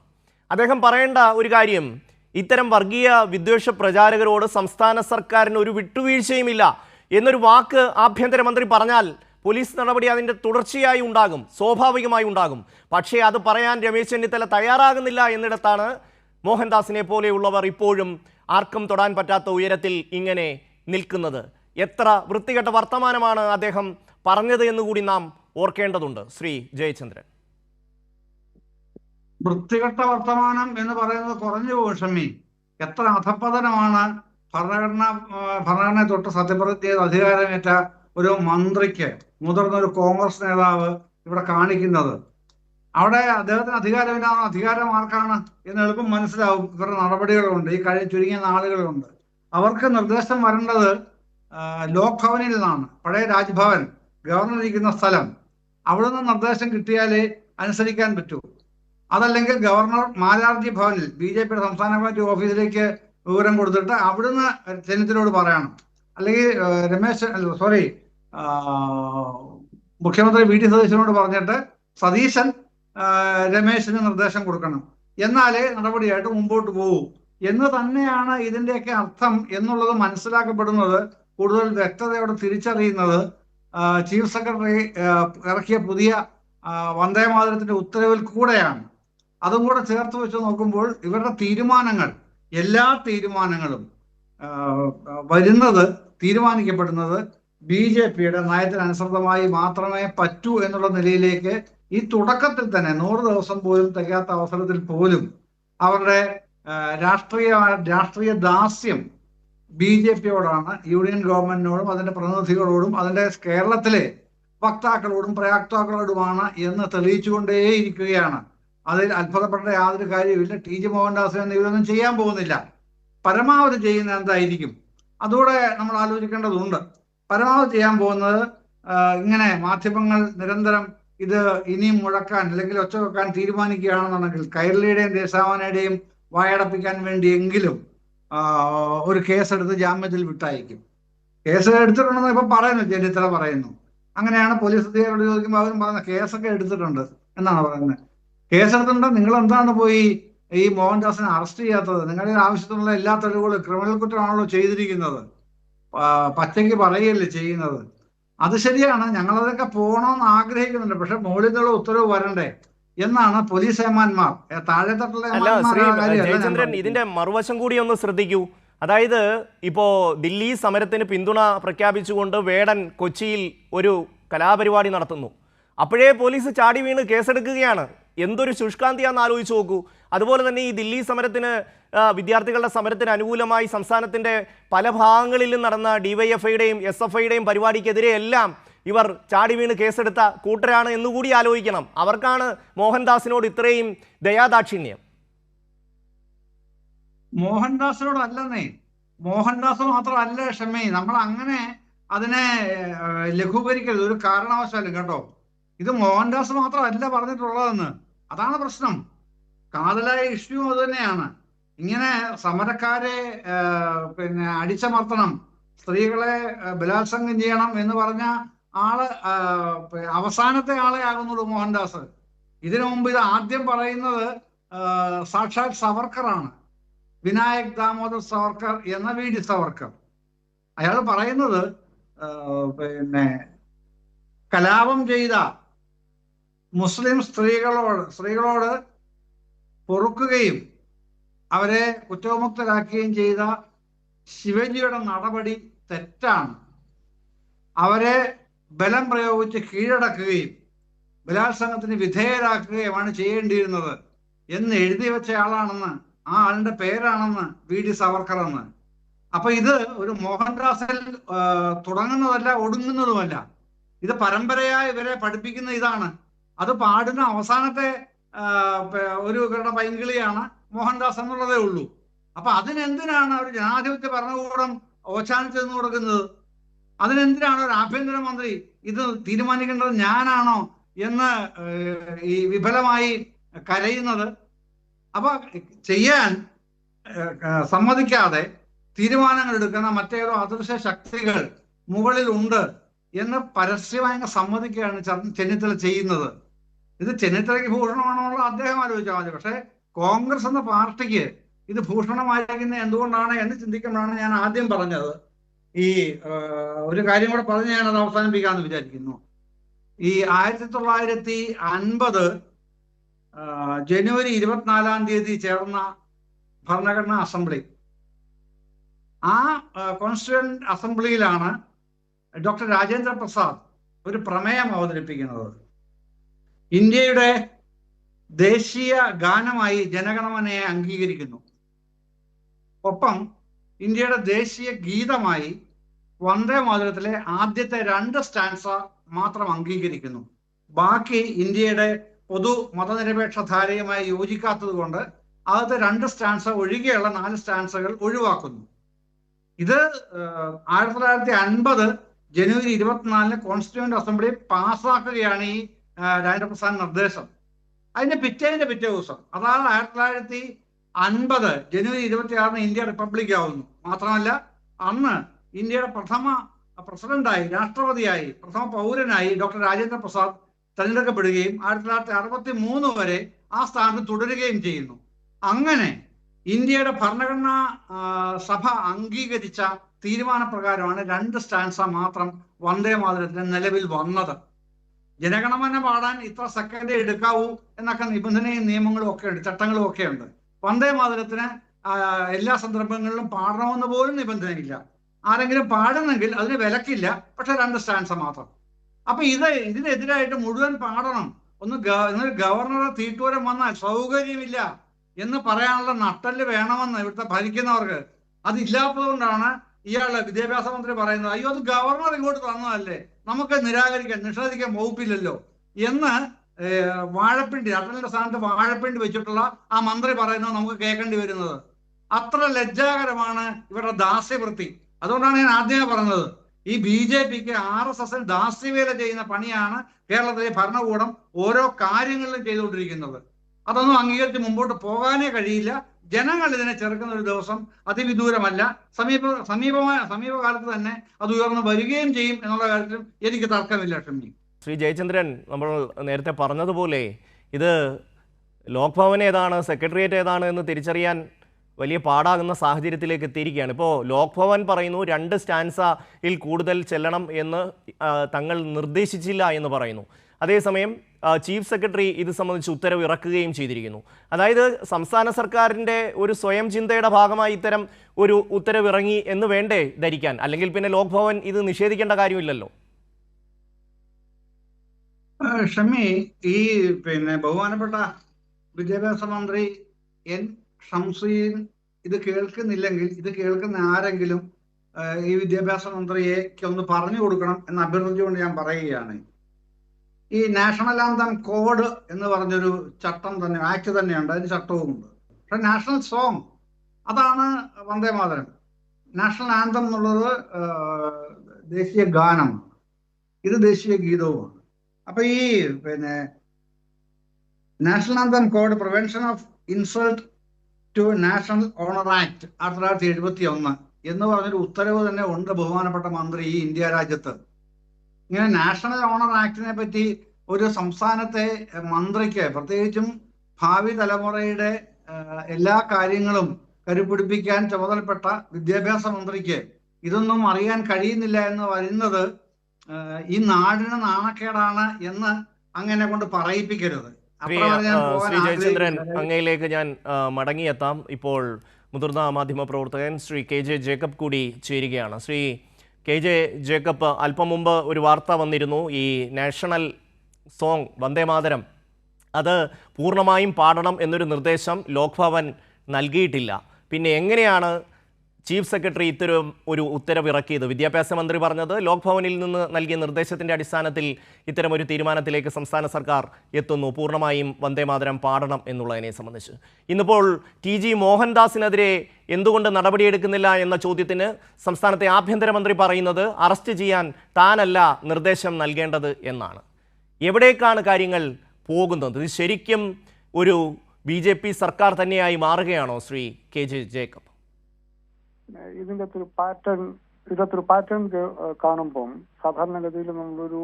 അദ്ദേഹം പറയേണ്ട ഒരു കാര്യം, ഇത്തരം വർഗീയ വിദ്വേഷ പ്രചാരകരോട് സംസ്ഥാന സർക്കാരിന് ഒരു വിട്ടുവീഴ്ചയുമില്ല എന്നൊരു വാക്ക് ആഭ്യന്തരമന്ത്രി പറഞ്ഞാൽ പോലീസ് നടപടി അതിൻ്റെ തുടർച്ചയായി ഉണ്ടാകും, സ്വാഭാവികമായി ഉണ്ടാകും. പക്ഷേ അത് പറയാൻ രമേശ് ചെന്നിത്തല തയ്യാറാകുന്നില്ല എന്നിടത്താണ് മോഹൻദാസിനെ പോലെയുള്ളവർ ഇപ്പോഴും ആർക്കും തൊടാൻ പറ്റാത്ത ഉയരത്തിൽ ഇങ്ങനെ നിൽക്കുന്നത്. എത്ര വൃത്തികെട്ട വർത്തമാനമാണ് അദ്ദേഹം പറഞ്ഞത് എന്നുകൂടി നാം ഓർക്കേണ്ടതുണ്ട്. ശ്രീ ജയചന്ദ്രൻ, വൃത്തികെട്ട വർത്തമാനം എന്ന് പറയുന്നത് കുറഞ്ഞു പോകും ഷമി. എത്ര അധപ്പതനമാണ് ഭരണഘടനയെ തൊട്ട് സത്യപ്രതിജ്ഞ ചെയ്ത് അധികാരമേറ്റ ഒരു മന്ത്രിക്ക്, മുതിർന്ന ഒരു കോൺഗ്രസ് നേതാവ് ഇവിടെ കാണിക്കുന്നത്. അവിടെ അദ്ദേഹത്തിന് അധികാരം ആർക്കാണ് എന്ന് എളുപ്പം മനസ്സിലാവും. ഇവരുടെ നടപടികളുണ്ട്, ഈ ചുരുങ്ങിയ നാളുകളുണ്ട്. അവർക്ക് നിർദ്ദേശം വരേണ്ടത് ലോക് ഭവനിൽ നിന്നാണ്. പഴയ രാജ്ഭവൻ, ഗവർണർ ഇരിക്കുന്ന സ്ഥലം. അവിടുന്ന് നിർദ്ദേശം കിട്ടിയാലേ അനുസരിക്കാൻ പറ്റൂ. അതല്ലെങ്കിൽ ഗവർണർ മാരാർജി ഭവനിൽ BJPയുടെ സംസ്ഥാന കമ്മിറ്റി ഓഫീസിലേക്ക് വിവരം കൊടുത്തിട്ട് അവിടുന്ന് ചെന്നിത്തലയോട് പറയണം. അല്ലെങ്കിൽ മുഖ്യമന്ത്രി VD സതീശനോട് പറഞ്ഞിട്ട് സതീശൻ രമേശിന് നിർദ്ദേശം കൊടുക്കണം. എന്നാലേ നടപടിയായിട്ട് മുമ്പോട്ട് പോകൂ എന്ന് തന്നെയാണ് ഇതിൻ്റെയൊക്കെ അർത്ഥം എന്നുള്ളത് മനസ്സിലാക്കപ്പെടുന്നത്. കൂടുതൽ വ്യക്തതയോടെ തിരിച്ചറിയുന്നത് ചീഫ് സെക്രട്ടറി ഇറക്കിയ പുതിയ വന്ദേമാതരത്തിന്റെ ഉത്തരവിൽ കൂടെയാണ്. അതും കൂടെ ചേർത്ത് വെച്ച് നോക്കുമ്പോൾ ഇവരുടെ തീരുമാനങ്ങൾ, എല്ലാ തീരുമാനങ്ങളും തീരുമാനിക്കപ്പെടുന്നത് BJPയുടെ നയത്തിനനുസൃതമായി മാത്രമേ പറ്റൂ എന്നുള്ള നിലയിലേക്ക് ഈ തുടക്കത്തിൽ തന്നെ 100 ദിവസം പോലും തികയാത്ത അവസരത്തിൽ പോലും അവരുടെ രാഷ്ട്രീയ ദാസ്യം BJPയോടാണ്, യൂണിയൻ ഗവൺമെന്റിനോടും അതിന്റെ പ്രതിനിധികളോടും അതിന്റെ കേരളത്തിലെ വക്താക്കളോടും പ്രയാക്താക്കളോടുമാണ് എന്ന് തെളിയിച്ചുകൊണ്ടേയിരിക്കുകയാണ്. അതിൽ അത്ഭുതപ്പെടേണ്ട യാതൊരു കാര്യമില്ല. TJ മോഹൻദാസിനെ ഇവരൊന്നും ചെയ്യാൻ പോകുന്നില്ല. പരമാവധി ചെയ്യുന്ന എന്തായിരിക്കും അതുകൂടെ നമ്മൾ ആലോചിക്കേണ്ടതുണ്ട്. പരമാവധി ചെയ്യാൻ പോകുന്നത് ഇങ്ങനെ മാധ്യമങ്ങൾ നിരന്തരം ഇത് ഇനിയും മുഴക്കാൻ അല്ലെങ്കിൽ ഒച്ച വെക്കാൻ തീരുമാനിക്കുകയാണെന്നുണ്ടെങ്കിൽ കൈരളിയുടെയും ദേശാവാനയുടെയും വായടപ്പിക്കാൻ വേണ്ടിയെങ്കിലും ഒരു കേസെടുത്ത് ജാമ്യത്തിൽ വിട്ടയക്കും. കേസ് എടുത്തിട്ടുണ്ടെന്ന് ഇപ്പൊ പറയുന്നു, ചെന്നിത്തല പറയുന്നു. അങ്ങനെയാണ് പോലീസ് അധികാരികളോട് ചോദിക്കുമ്പോൾ അവരും പറയുന്നത് കേസൊക്കെ എടുത്തിട്ടുണ്ട് എന്നാണ് പറയുന്നത്. കേസെടുത്തിട്ടുണ്ട്, നിങ്ങൾ എന്താണ് പോയി ഈ മോഹൻദാസിനെ അറസ്റ്റ് ചെയ്യാത്തത്? നിങ്ങളുടെ ആവശ്യത്തിനുള്ള എല്ലാ തെളിവുകളും ക്രിമിനൽ കുറ്റമാണല്ലോ ചെയ്തിരിക്കുന്നത്, പച്ചയ്ക്ക് പറയുകയല്ലേ ചെയ്യുന്നത്. അത് ശരിയാണ്, ഞങ്ങളതൊക്കെ പോകണമെന്ന് ആഗ്രഹിക്കുന്നുണ്ട്. പക്ഷെ മുകളിൽ നിന്നുള്ള ഉത്തരവ് വരണ്ടേ എന്നാണ് പോലീസ് ഏമാന്മാർ താഴെത്തട്ടുള്ള ജയചന്ദ്രൻ, ഇതിന്റെ മറുവശം കൂടി ഒന്ന് ശ്രദ്ധിക്കൂ. അതായത് ഇപ്പോ ദില്ലി സമരത്തിന് പിന്തുണ പ്രഖ്യാപിച്ചുകൊണ്ട് വേടൻ കൊച്ചിയിൽ ഒരു കലാപരിപാടി നടത്തുന്നു. അപ്പോഴേ പോലീസ് ചാടി വീണ് കേസെടുക്കുകയാണ്. എന്തൊരു ശുഷ്കാന്തിയാണെന്ന് ആലോചിച്ച് നോക്കൂ. അതുപോലെ തന്നെ ഈ ദില്ലി സമരത്തിന്, വിദ്യാർത്ഥികളുടെ സമരത്തിന് അനുകൂലമായി സംസ്ഥാനത്തിൻ്റെ പല ഭാഗങ്ങളിലും നടന്ന DYFIയുടെയും SFIയുടെയും പരിപാടിക്കെതിരെ എല്ലാം ഇവർ ചാടി വീണ് കേസെടുത്ത കൂട്ടരാണ് എന്നുകൂടി ആലോചിക്കണം. അവർക്കാണ് മോഹൻദാസിനോട് ഇത്രയും ദയാദാക്ഷിണ്യം. മോഹൻദാസിനോടല്ലെന്നേ, മോഹൻദാസ് മാത്രമല്ല ക്ഷമേ, നമ്മൾ അങ്ങനെ അതിനെ ലഘൂകരിക്കരുത് ഒരു കാരണവശാലും കേട്ടോ. ഇത് മോഹൻദാസ് മാത്രമല്ല പറഞ്ഞിട്ടുള്ളതെന്ന്, അതാണ് പ്രശ്നം. കാതലായ ഇഷ്യൂ അത് തന്നെയാണ്. ഇങ്ങനെ സമരക്കാരെ അടിച്ചമർത്തണം, സ്ത്രീകളെ ബലാത്സംഗം ചെയ്യണം എന്ന് പറഞ്ഞ ആള് അവസാനത്തെ ആളെ ആകുന്നുള്ളൂ മോഹൻദാസ്. ഇതിനു മുമ്പ് ഇത് ആദ്യം പറയുന്നത് സാക്ഷാൽ സവർക്കറാണ്, വിനായക് ദാമോദർ സവർക്കർ എന്ന VD സവർക്കർ. അയാൾ പറയുന്നത് കലാപം ചെയ്ത മുസ്ലിം സ്ത്രീകളോട് പൊറുക്കുകയും അവരെ കുറ്റവിമുക്തരാക്കുകയും ചെയ്ത ശിവജിയുടെ നടപടി തെറ്റാണ്. അവരെ ബലം പ്രയോഗിച്ച് കീഴടക്കുകയും ബലാത്സംഗത്തിന് വിധേയരാക്കുകയുമാണ് ചെയ്യേണ്ടിയിരുന്നത് എന്ന് എഴുതി വെച്ച ആളാണെന്ന്, ആ ആളിന്റെ പേരാണെന്ന് VD സവർക്കർ എന്ന്. അപ്പൊ ഇത് ഒരു മോഹൻദാസിൽ തുടങ്ങുന്നതല്ല, ഒടുങ്ങുന്നതുമല്ല. ഇത് പരമ്പരയായി ഇവരെ പഠിപ്പിക്കുന്ന ഇതാണ്. അത് പാടുന്ന അവസാനത്തെ ഒരു ഇവരുടെ പൈങ്കിളിയാണ് മോഹൻദാസ് എന്നുള്ളതേ ഉള്ളൂ. അപ്പൊ അതിനെന്തിനാണ് ഒരു ജനാധിപത്യ ഭരണകൂടം ഓച്ചാനിച്ചെന്ന് കൊടുക്കുന്നത്? അതിനെന്തിനാണ് ഒരു ആഭ്യന്തരമന്ത്രി ഇത് തീരുമാനിക്കേണ്ടത് ഞാനാണോ എന്ന് ഈ വിഫലമായി കരയുന്നത്? അപ്പൊ ചെയ്യാൻ സമ്മതിക്കാതെ തീരുമാനങ്ങൾ എടുക്കുന്ന മറ്റേതോ അദൃശ്യ ശക്തികൾ മുകളിൽ ഉണ്ട് എന്ന് പരസ്യമായി സമ്മതിക്കുകയാണ് ചെന്നിത്തല ചെയ്യുന്നത്. ഇത് ചെന്നിത്തലയ്ക്ക് ഭൂഷണമാണോ അദ്ദേഹം ആലോചിച്ചാൽ മതി. പക്ഷെ കോൺഗ്രസ് എന്ന പാർട്ടിക്ക് ഇത് ഭൂഷണമായിരിക്കുന്നത് എന്തുകൊണ്ടാണ് എന്ന് ചിന്തിക്കുമ്പോഴാണ് ഞാൻ ആദ്യം പറഞ്ഞത്. ഈ ഒരു കാര്യം കൂടെ പറഞ്ഞ് ഞാനത് അവസാനിപ്പിക്കാമെന്ന് വിചാരിക്കുന്നു. ഈ 1950 ജനുവരി 24 ചേർന്ന ഭരണഘടനാ അസംബ്ലി, ആ കോൺസ്റ്റിറ്റ്യൂവന്റ് അസംബ്ലിയിലാണ് ഡോക്ടർ രാജേന്ദ്ര പ്രസാദ് ഒരു പ്രമേയം അവതരിപ്പിക്കുന്നത്. ഇന്ത്യയുടെ ദേശീയ ഗാനമായി ജനഗണമനയെ അംഗീകരിക്കുന്നു. ഒപ്പം ഇന്ത്യയുടെ ദേശീയ ഗീതമായി വന്ദേ മാതരത്തിലെ ആദ്യത്തെ 2 സ്റ്റാൻസ മാത്രം അംഗീകരിക്കുന്നു. ബാക്കി ഇന്ത്യയുടെ പൊതു മതനിരപേക്ഷ ധാരയുമായി യോജിക്കാത്തത് കൊണ്ട് ആദ്യത്തെ 2 സ്റ്റാൻസ ഒഴികെയുള്ള 4 സ്റ്റാൻസകൾ ഒഴിവാക്കുന്നു. ഇത് 1950 ജനുവരി 24 കോൺസ്റ്റിറ്റ്യൂവന്റ് അസംബ്ലി പാസ്സാക്കുകയാണ് ഈ രാജേന്ദ്രപ്രസാദ് നിർദ്ദേശം. അതിന്റെ പിറ്റേ ദിവസം, അതാണ് 1950 ജനുവരി 26 ഇന്ത്യ റിപ്പബ്ലിക് ആവുന്നു. മാത്രമല്ല അന്ന് ഇന്ത്യയുടെ പ്രഥമ പ്രസിഡന്റായി, രാഷ്ട്രപതിയായി, പ്രഥമ പൗരനായി ഡോക്ടർ രാജേന്ദ്ര പ്രസാദ് തെരഞ്ഞെടുക്കപ്പെടുകയും 1963 വരെ ആ സ്ഥാനത്ത് തുടരുകയും ചെയ്യുന്നു. അങ്ങനെ ഇന്ത്യയുടെ ഭരണഘടനാ സഭ അംഗീകരിച്ച തീരുമാനപ്രകാരമാണ് 2 സ്റ്റാൻസ മാത്രം വന്ദേ മാതരത്തിന് നിലവിൽ വന്നത്. ജനഗണമന പാടാൻ ഇത്ര സെക്കൻഡ് എടുക്കാവൂ എന്നൊക്കെ നിബന്ധനയും നിയമങ്ങളും ഒക്കെ ഉണ്ട്, ചട്ടങ്ങളും ഒക്കെ ഉണ്ട്. വന്ദേ മാതരത്തിന് എല്ലാ സന്ദർഭങ്ങളിലും പാടണമെന്ന് പോലും നിബന്ധനയില്ല. ആരെങ്കിലും പാടുന്നെങ്കിൽ അതിന് വിലക്കില്ല, പക്ഷെ 2 സ്റ്റാൻസ മാത്രം. അപ്പൊ ഇതിനെതിരായിട്ട് മുഴുവൻ പാടണം. ഒന്ന് ഗവർണറെ തീട്ടൂരം വന്നാൽ സൗകര്യമില്ല എന്ന് പറയാനുള്ള നട്ടല് വേണമെന്ന് ഇവിടുത്തെ ഭരിക്കുന്നവർക്ക്. അതില്ലാത്തത് കൊണ്ടാണ് ഇയാള് വിദ്യാഭ്യാസ മന്ത്രി പറയുന്നത്, അയ്യോ അത് ഗവർണർ ഇങ്ങോട്ട് തന്നതല്ലേ, നമുക്ക് നിഷേധിക്കാൻ വകുപ്പില്ലല്ലോ എന്ന് വാഴപ്പിണ്ടി, അട്ടലിന്റെ സ്ഥാനത്ത് വാഴപ്പിണ്ടി വെച്ചിട്ടുള്ള ആ മന്ത്രി പറയുന്നത് നമുക്ക് കേൾക്കേണ്ടി വരുന്നത്. അത്ര ലജ്ജാകരമാണ് ഇവരുടെ ദാസ്യവൃത്തി. അതുകൊണ്ടാണ് ഞാൻ ആദ്യമേ പറഞ്ഞത്, ഈ BJPക്ക് RSSൽ ദാസ്യവേല ചെയ്യുന്ന പണിയാണ് കേരളത്തിലെ ഭരണകൂടം ഓരോ കാര്യങ്ങളിലും ചെയ്തുകൊണ്ടിരിക്കുന്നത്. അതൊന്നും അംഗീകരിച്ച് മുമ്പോട്ട് പോകാനേ കഴിയില്ല. ജനങ്ങൾ ഇതിനെ ചെറുക്കുന്ന ഒരു ദിവസം അതിവിദൂരമല്ല. സമീപകാലത്ത് തന്നെ അത് ഉയർന്നു വരികയും ചെയ്യും എന്നുള്ള കാര്യത്തിൽ എനിക്ക് തർക്കമില്ല. ക്ഷമി ശ്രീ ജയചന്ദ്രൻ, നമ്മൾ നേരത്തെ പറഞ്ഞതുപോലെ ഇത് ലോക് ഭവൻ ഏതാണ്, സെക്രട്ടേറിയറ്റ് ഏതാണ് എന്ന് തിരിച്ചറിയാൻ വലിയ പാടാകുന്ന സാഹചര്യത്തിലേക്ക് എത്തിയിരിക്കുകയാണ്. ഇപ്പോൾ ലോക് ഭവൻ പറയുന്നു 2 സ്റ്റാൻസയിൽ കൂടുതൽ ചെല്ലണം എന്ന് തങ്ങൾ നിർദ്ദേശിച്ചില്ല എന്ന് പറയുന്നു. അതേസമയം ചീഫ് സെക്രട്ടറി ഇത് സംബന്ധിച്ച് ഉത്തരവ് ഇറക്കുകയും ചെയ്തിരിക്കുന്നു. അതായത് സംസ്ഥാന സർക്കാരിൻ്റെ ഒരു സ്വയം ചിന്തയുടെ ഭാഗമായി ഇത്തരം ഒരു ഉത്തരവ് ഇറങ്ങി എന്ന് വേണ്ടേ ധരിക്കാൻ? അല്ലെങ്കിൽ പിന്നെ ലോക് ഭവൻ ഇത് നിഷേധിക്കേണ്ട കാര്യമില്ലല്ലോ. ഷമി, ഈ ബഹുമാനപ്പെട്ട വിദ്യാഭ്യാസ മന്ത്രി N. ഷംസുദ്ദീൻ ഇത് കേൾക്കുന്നില്ലെങ്കിൽ, ഇത് കേൾക്കുന്ന ആരെങ്കിലും ഈ വിദ്യാഭ്യാസ മന്ത്രിയെ ഒന്ന് പറഞ്ഞു കൊടുക്കണം എന്ന് അഭ്യർത്ഥിച്ചുകൊണ്ട് ഞാൻ പറയുകയാണ്. ഈ നാഷണൽ ആന്തം കോഡ് എന്ന് പറഞ്ഞൊരു ചട്ടം തന്നെ, ആക്ട് തന്നെയുണ്ട്, അതിന് ചട്ടവുമുണ്ട്. പക്ഷെ നാഷണൽ സോങ് അതാണ് വന്ദേ മാതരം. നാഷണൽ ആന്തം എന്നുള്ളത് ദേശീയ ഗാനമാണ്, ഇത് ദേശീയ ഗീതവുമാണ്. അപ്പൊ ഈ national anthem code prevention of insult to national honour act 1971 എന്ന് പറഞ്ഞൊരു ഉത്തരവ് തന്നെ ഉണ്ട് ബഹുമാനപ്പെട്ട മന്ത്രി ഈ ഇന്ത്യ രാജ്യത്ത്. ഇങ്ങനെ നാഷണൽ ഓണർ ആക്ടിനെ പറ്റി ഒരു സംസ്ഥാനത്തെ മന്ത്രിക്ക്, പ്രത്യേകിച്ചും ഭാവി തലമുറയുടെ എല്ലാ കാര്യങ്ങളും കരുപിടിപ്പിക്കാൻ ചുമതലപ്പെട്ട വിദ്യാഭ്യാസ മന്ത്രിക്ക് ഇതൊന്നും അറിയാൻ കഴിയുന്നില്ല എന്ന് വരുന്നത് ഈ നാടിന് നാണക്കേടാണ് എന്ന് അങ്ങനെ കൊണ്ട് പറയിപ്പിക്കരുത്. ശ്രീ ജയചന്ദ്രൻ, അങ്ങയിലേക്ക് ഞാൻ മടങ്ങിയെത്താം. ഇപ്പോൾ മുതിർന്ന മാധ്യമപ്രവർത്തകൻ ശ്രീ KJ ജേക്കബ് കൂടി ചേരുകയാണ്. ശ്രീ KJ ജേക്കബ്, അല്പം മുമ്പ് ഒരു വാർത്ത വന്നിരുന്നു, ഈ നാഷണൽ സോങ് വന്ദേ മാതരം അത് പൂർണ്ണമായും പാടണം എന്നൊരു നിർദ്ദേശം ലോക് ഭവൻ നൽകിയിട്ടില്ല. പിന്നെ എങ്ങനെയാണ് ചീഫ് സെക്രട്ടറി ഇത്തരം ഒരു ഉത്തരവ് ഇറക്കിയത്? വിദ്യാഭ്യാസ മന്ത്രി പറഞ്ഞത് ലോക് ഭവനിൽ നിന്ന് നൽകിയ നിർദ്ദേശത്തിൻ്റെ അടിസ്ഥാനത്തിൽ ഇത്തരം ഒരു തീരുമാനത്തിലേക്ക് സംസ്ഥാന സർക്കാർ എത്തുന്നു, പൂർണ്ണമായും വന്ദേ മാതരം പാടണം എന്നുള്ളതിനെ സംബന്ധിച്ച്. ഇന്നിപ്പോൾ TG മോഹൻദാസിനെതിരെ എന്തുകൊണ്ട് നടപടിയെടുക്കുന്നില്ല എന്ന ചോദ്യത്തിന് സംസ്ഥാനത്തെ ആഭ്യന്തരമന്ത്രി പറയുന്നത് അറസ്റ്റ് ചെയ്യാൻ താനല്ല നിർദ്ദേശം നൽകേണ്ടത് എന്നാണ്. എവിടേക്കാണ് കാര്യങ്ങൾ പോകുന്നത്? ഇത് ശരിക്കും ഒരു BJP സർക്കാർ തന്നെയായി മാറുകയാണോ ശ്രീ KJ ജേക്കബ്? ഇതിൻ്റെ ഇതൊരു പാറ്റേൺ കാണുമ്പം സാധാരണഗതിയിൽ നമ്മളൊരു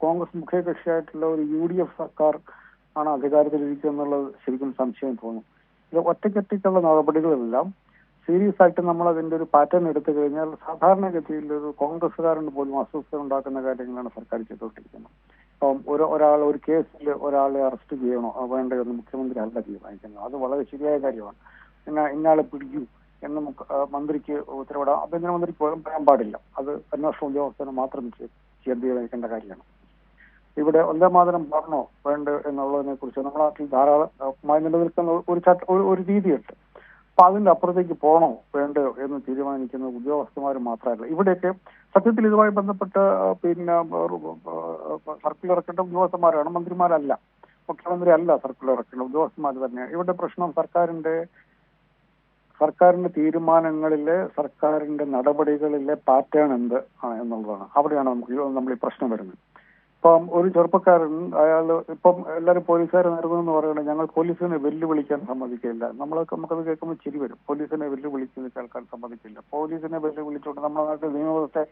കോൺഗ്രസ് മുഖ്യകക്ഷിയായിട്ടുള്ള ഒരു UDF സർക്കാർ ആണ് അധികാരത്തിലിരിക്കുക എന്നുള്ളത് ശരിക്കും സംശയം തോന്നും. ഇത് ഒറ്റയ്ക്കൊറ്റയ്ക്കുള്ള നടപടികളെല്ലാം സീരിയസ് ആയിട്ട് നമ്മൾ അതിൻ്റെ ഒരു പാറ്റേൺ എടുത്തു കഴിഞ്ഞാൽ സാധാരണഗതിയിൽ ഒരു കോൺഗ്രസ്സുകാരന് പോലും അസ്വസ്ഥത ഉണ്ടാക്കുന്ന കാര്യങ്ങളാണ് സർക്കാർ ചെയ്തുകൊണ്ടിരിക്കുന്നത്. ഇപ്പം ഒരു കേസിൽ ഒരാളെ അറസ്റ്റ് ചെയ്യണോ വേണ്ടയോ എന്ന് മുഖ്യമന്ത്രി അല്ല തീരുമാനിക്കുന്നത്. അത് വളരെ ശരിയായ കാര്യമാണ്. ഇന്നാളെ പിടിക്കൂ എന്ന് മന്ത്രിക്ക് ഉത്തരവിടാം, ആഭ്യന്തരമന്ത്രിക്ക് പോലും പറയാൻ പാടില്ല. അത് അന്വേഷണ ഉദ്യോഗസ്ഥന് മാത്രം തീരുമാനിക്കേണ്ട കാര്യമാണ്. ഇവിടെ വന്ദേ മാതരം പാടണോ വേണ്ട എന്നുള്ളതിനെ കുറിച്ച് നമ്മുടെ നാട്ടിൽ ധാരാളമായി നിലനിൽക്കുന്ന ഒരു രീതിയുണ്ട്. അപ്പൊ അതിന്റെ അപ്പുറത്തേക്ക് പോകണോ വേണ്ടയോ എന്ന് തീരുമാനിക്കുന്ന ഉദ്യോഗസ്ഥന്മാർ മാത്രമല്ല. ഇവിടെയൊക്കെ സത്യത്തിൽ ഇതുമായി ബന്ധപ്പെട്ട് സർക്കുലർ ഇറക്കേണ്ട ഉദ്യോഗസ്ഥന്മാരാണ്, മന്ത്രിമാരല്ല, മുഖ്യമന്ത്രി അല്ല സർക്കുലർ ഇറക്കേണ്ട ഉദ്യോഗസ്ഥന്മാർ തന്നെയാണ്. ഇവിടെ പ്രശ്നം സർക്കാരിന്റെ തീരുമാനങ്ങളിലെ, സർക്കാരിന്റെ നടപടികളിലെ പാറ്റേൺ എന്ത് എന്നുള്ളതാണ്. അവിടെയാണ് നമ്മൾ ഈ പ്രശ്നം വരുന്നത്. ഇപ്പം ഒരു ചെറുപ്പക്കാരൻ, ഇപ്പം എല്ലാവരും പോലീസുകാരെ നേരിടുന്നു പറയുന്നത് ഞങ്ങൾ പോലീസിനെ വെല്ലുവിളിക്കാൻ സമ്മതിക്കില്ല. നമുക്കത് കേൾക്കുമ്പോൾ ചിരി വരും. പോലീസിനെ വെല്ലുവിളിക്കുന്നത് കേൾക്കാൻ സമ്മതിക്കില്ല. പോലീസിനെ വെല്ലുവിളിച്ചുകൊണ്ട് നമ്മുടെ നാട്ടിൽ നിയമത്തെ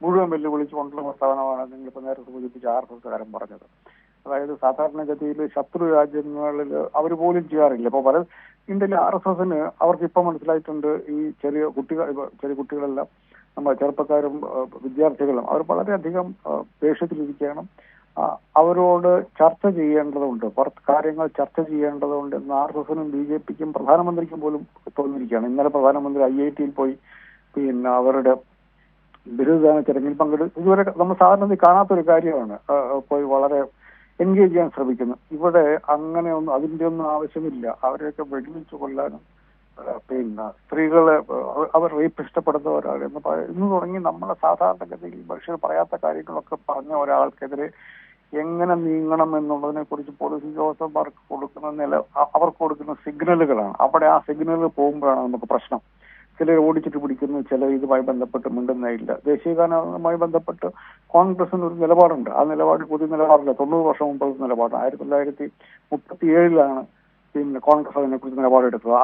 മുഴുവൻ വെല്ലുവിളിച്ചുകൊണ്ടുള്ള പ്രസ്താവനമാണ് നിങ്ങളിപ്പോൾ നേരത്തെ സൂചിപ്പിച്ച RSSകാരൻ പറഞ്ഞത്. അതായത് സാധാരണഗതിയിൽ ശത്രു രാജ്യങ്ങളിൽ അവർ പോലും ചെയ്യാറില്ല. ഇപ്പോൾ പല ഇന്ത്യയിലെ RSSന് അവർക്ക് ഇപ്പം മനസ്സിലായിട്ടുണ്ട്, ഈ ചെറിയ കുട്ടികളെല്ലാം നമ്മുടെ ചെറുപ്പക്കാരും വിദ്യാർത്ഥികളും അവർ വളരെയധികം ദേഷ്യത്തിലിരിക്കുകയാണ്. അവരോട് ചർച്ച ചെയ്യേണ്ടതുണ്ട്, കാര്യങ്ങൾ ചർച്ച ചെയ്യേണ്ടതുണ്ട് എന്ന് RSSനും BJPക്കും പ്രധാനമന്ത്രിക്കും പോലും തോന്നിയിരിക്കുകയാണ്. ഇന്നലെ പ്രധാനമന്ത്രി IIT പോയി പിന്നെ അവരുടെ ബിരുദദാന ചടങ്ങിൽ ഇതുവരെ നമ്മൾ സാധാരണ കാണാത്തൊരു കാര്യമാണ്. പോയി വളരെ എൻഗേജ് ചെയ്യാൻ ശ്രമിക്കുന്നു. ഇവിടെ അങ്ങനെ ഒന്നും അതിന്റെ ഒന്നും ആവശ്യമില്ല. അവരെയൊക്കെ വെടിവെച്ച് കൊല്ലാനും പിന്നെ സ്ത്രീകളെ അവർ റേപ്പ് ഇഷ്ടപ്പെടുന്നവരാണ് ഇന്ന് തുടങ്ങി നമ്മളെ സാധാരണഗതിയിൽ മനുഷ്യർ പറയാത്ത കാര്യങ്ങളൊക്കെ പറഞ്ഞ ഒരാൾക്കെതിരെ എങ്ങനെ നീങ്ങണം എന്നുള്ളതിനെ കുറിച്ച് പോലീസ് ഉദ്യോഗസ്ഥന്മാർക്ക് അവർക്ക് കൊടുക്കുന്ന സിഗ്നലുകളാണ്. അവിടെ ആ സിഗ്നലുകൾ പോകുമ്പോഴാണ് നമുക്ക് പ്രശ്നം. ചിലർ ഓടിച്ചിട്ട് പിടിക്കുന്നു, ചിലർ ഇതുമായി ബന്ധപ്പെട്ട് മിണ്ടുന്നേയില്ല. ദേശീയഗാനവുമായി ബന്ധപ്പെട്ട് കോൺഗ്രസിന് ഒരു നിലപാടുണ്ട്. ആ നിലപാട് പുതിയ നിലപാടില്ല, 90 വർഷം മുമ്പുള്ള നിലപാട്. 1937 പിന്നെ കോൺഗ്രസ് അതിനെക്കുറിച്ച് നിലപാടെടുത്തത്.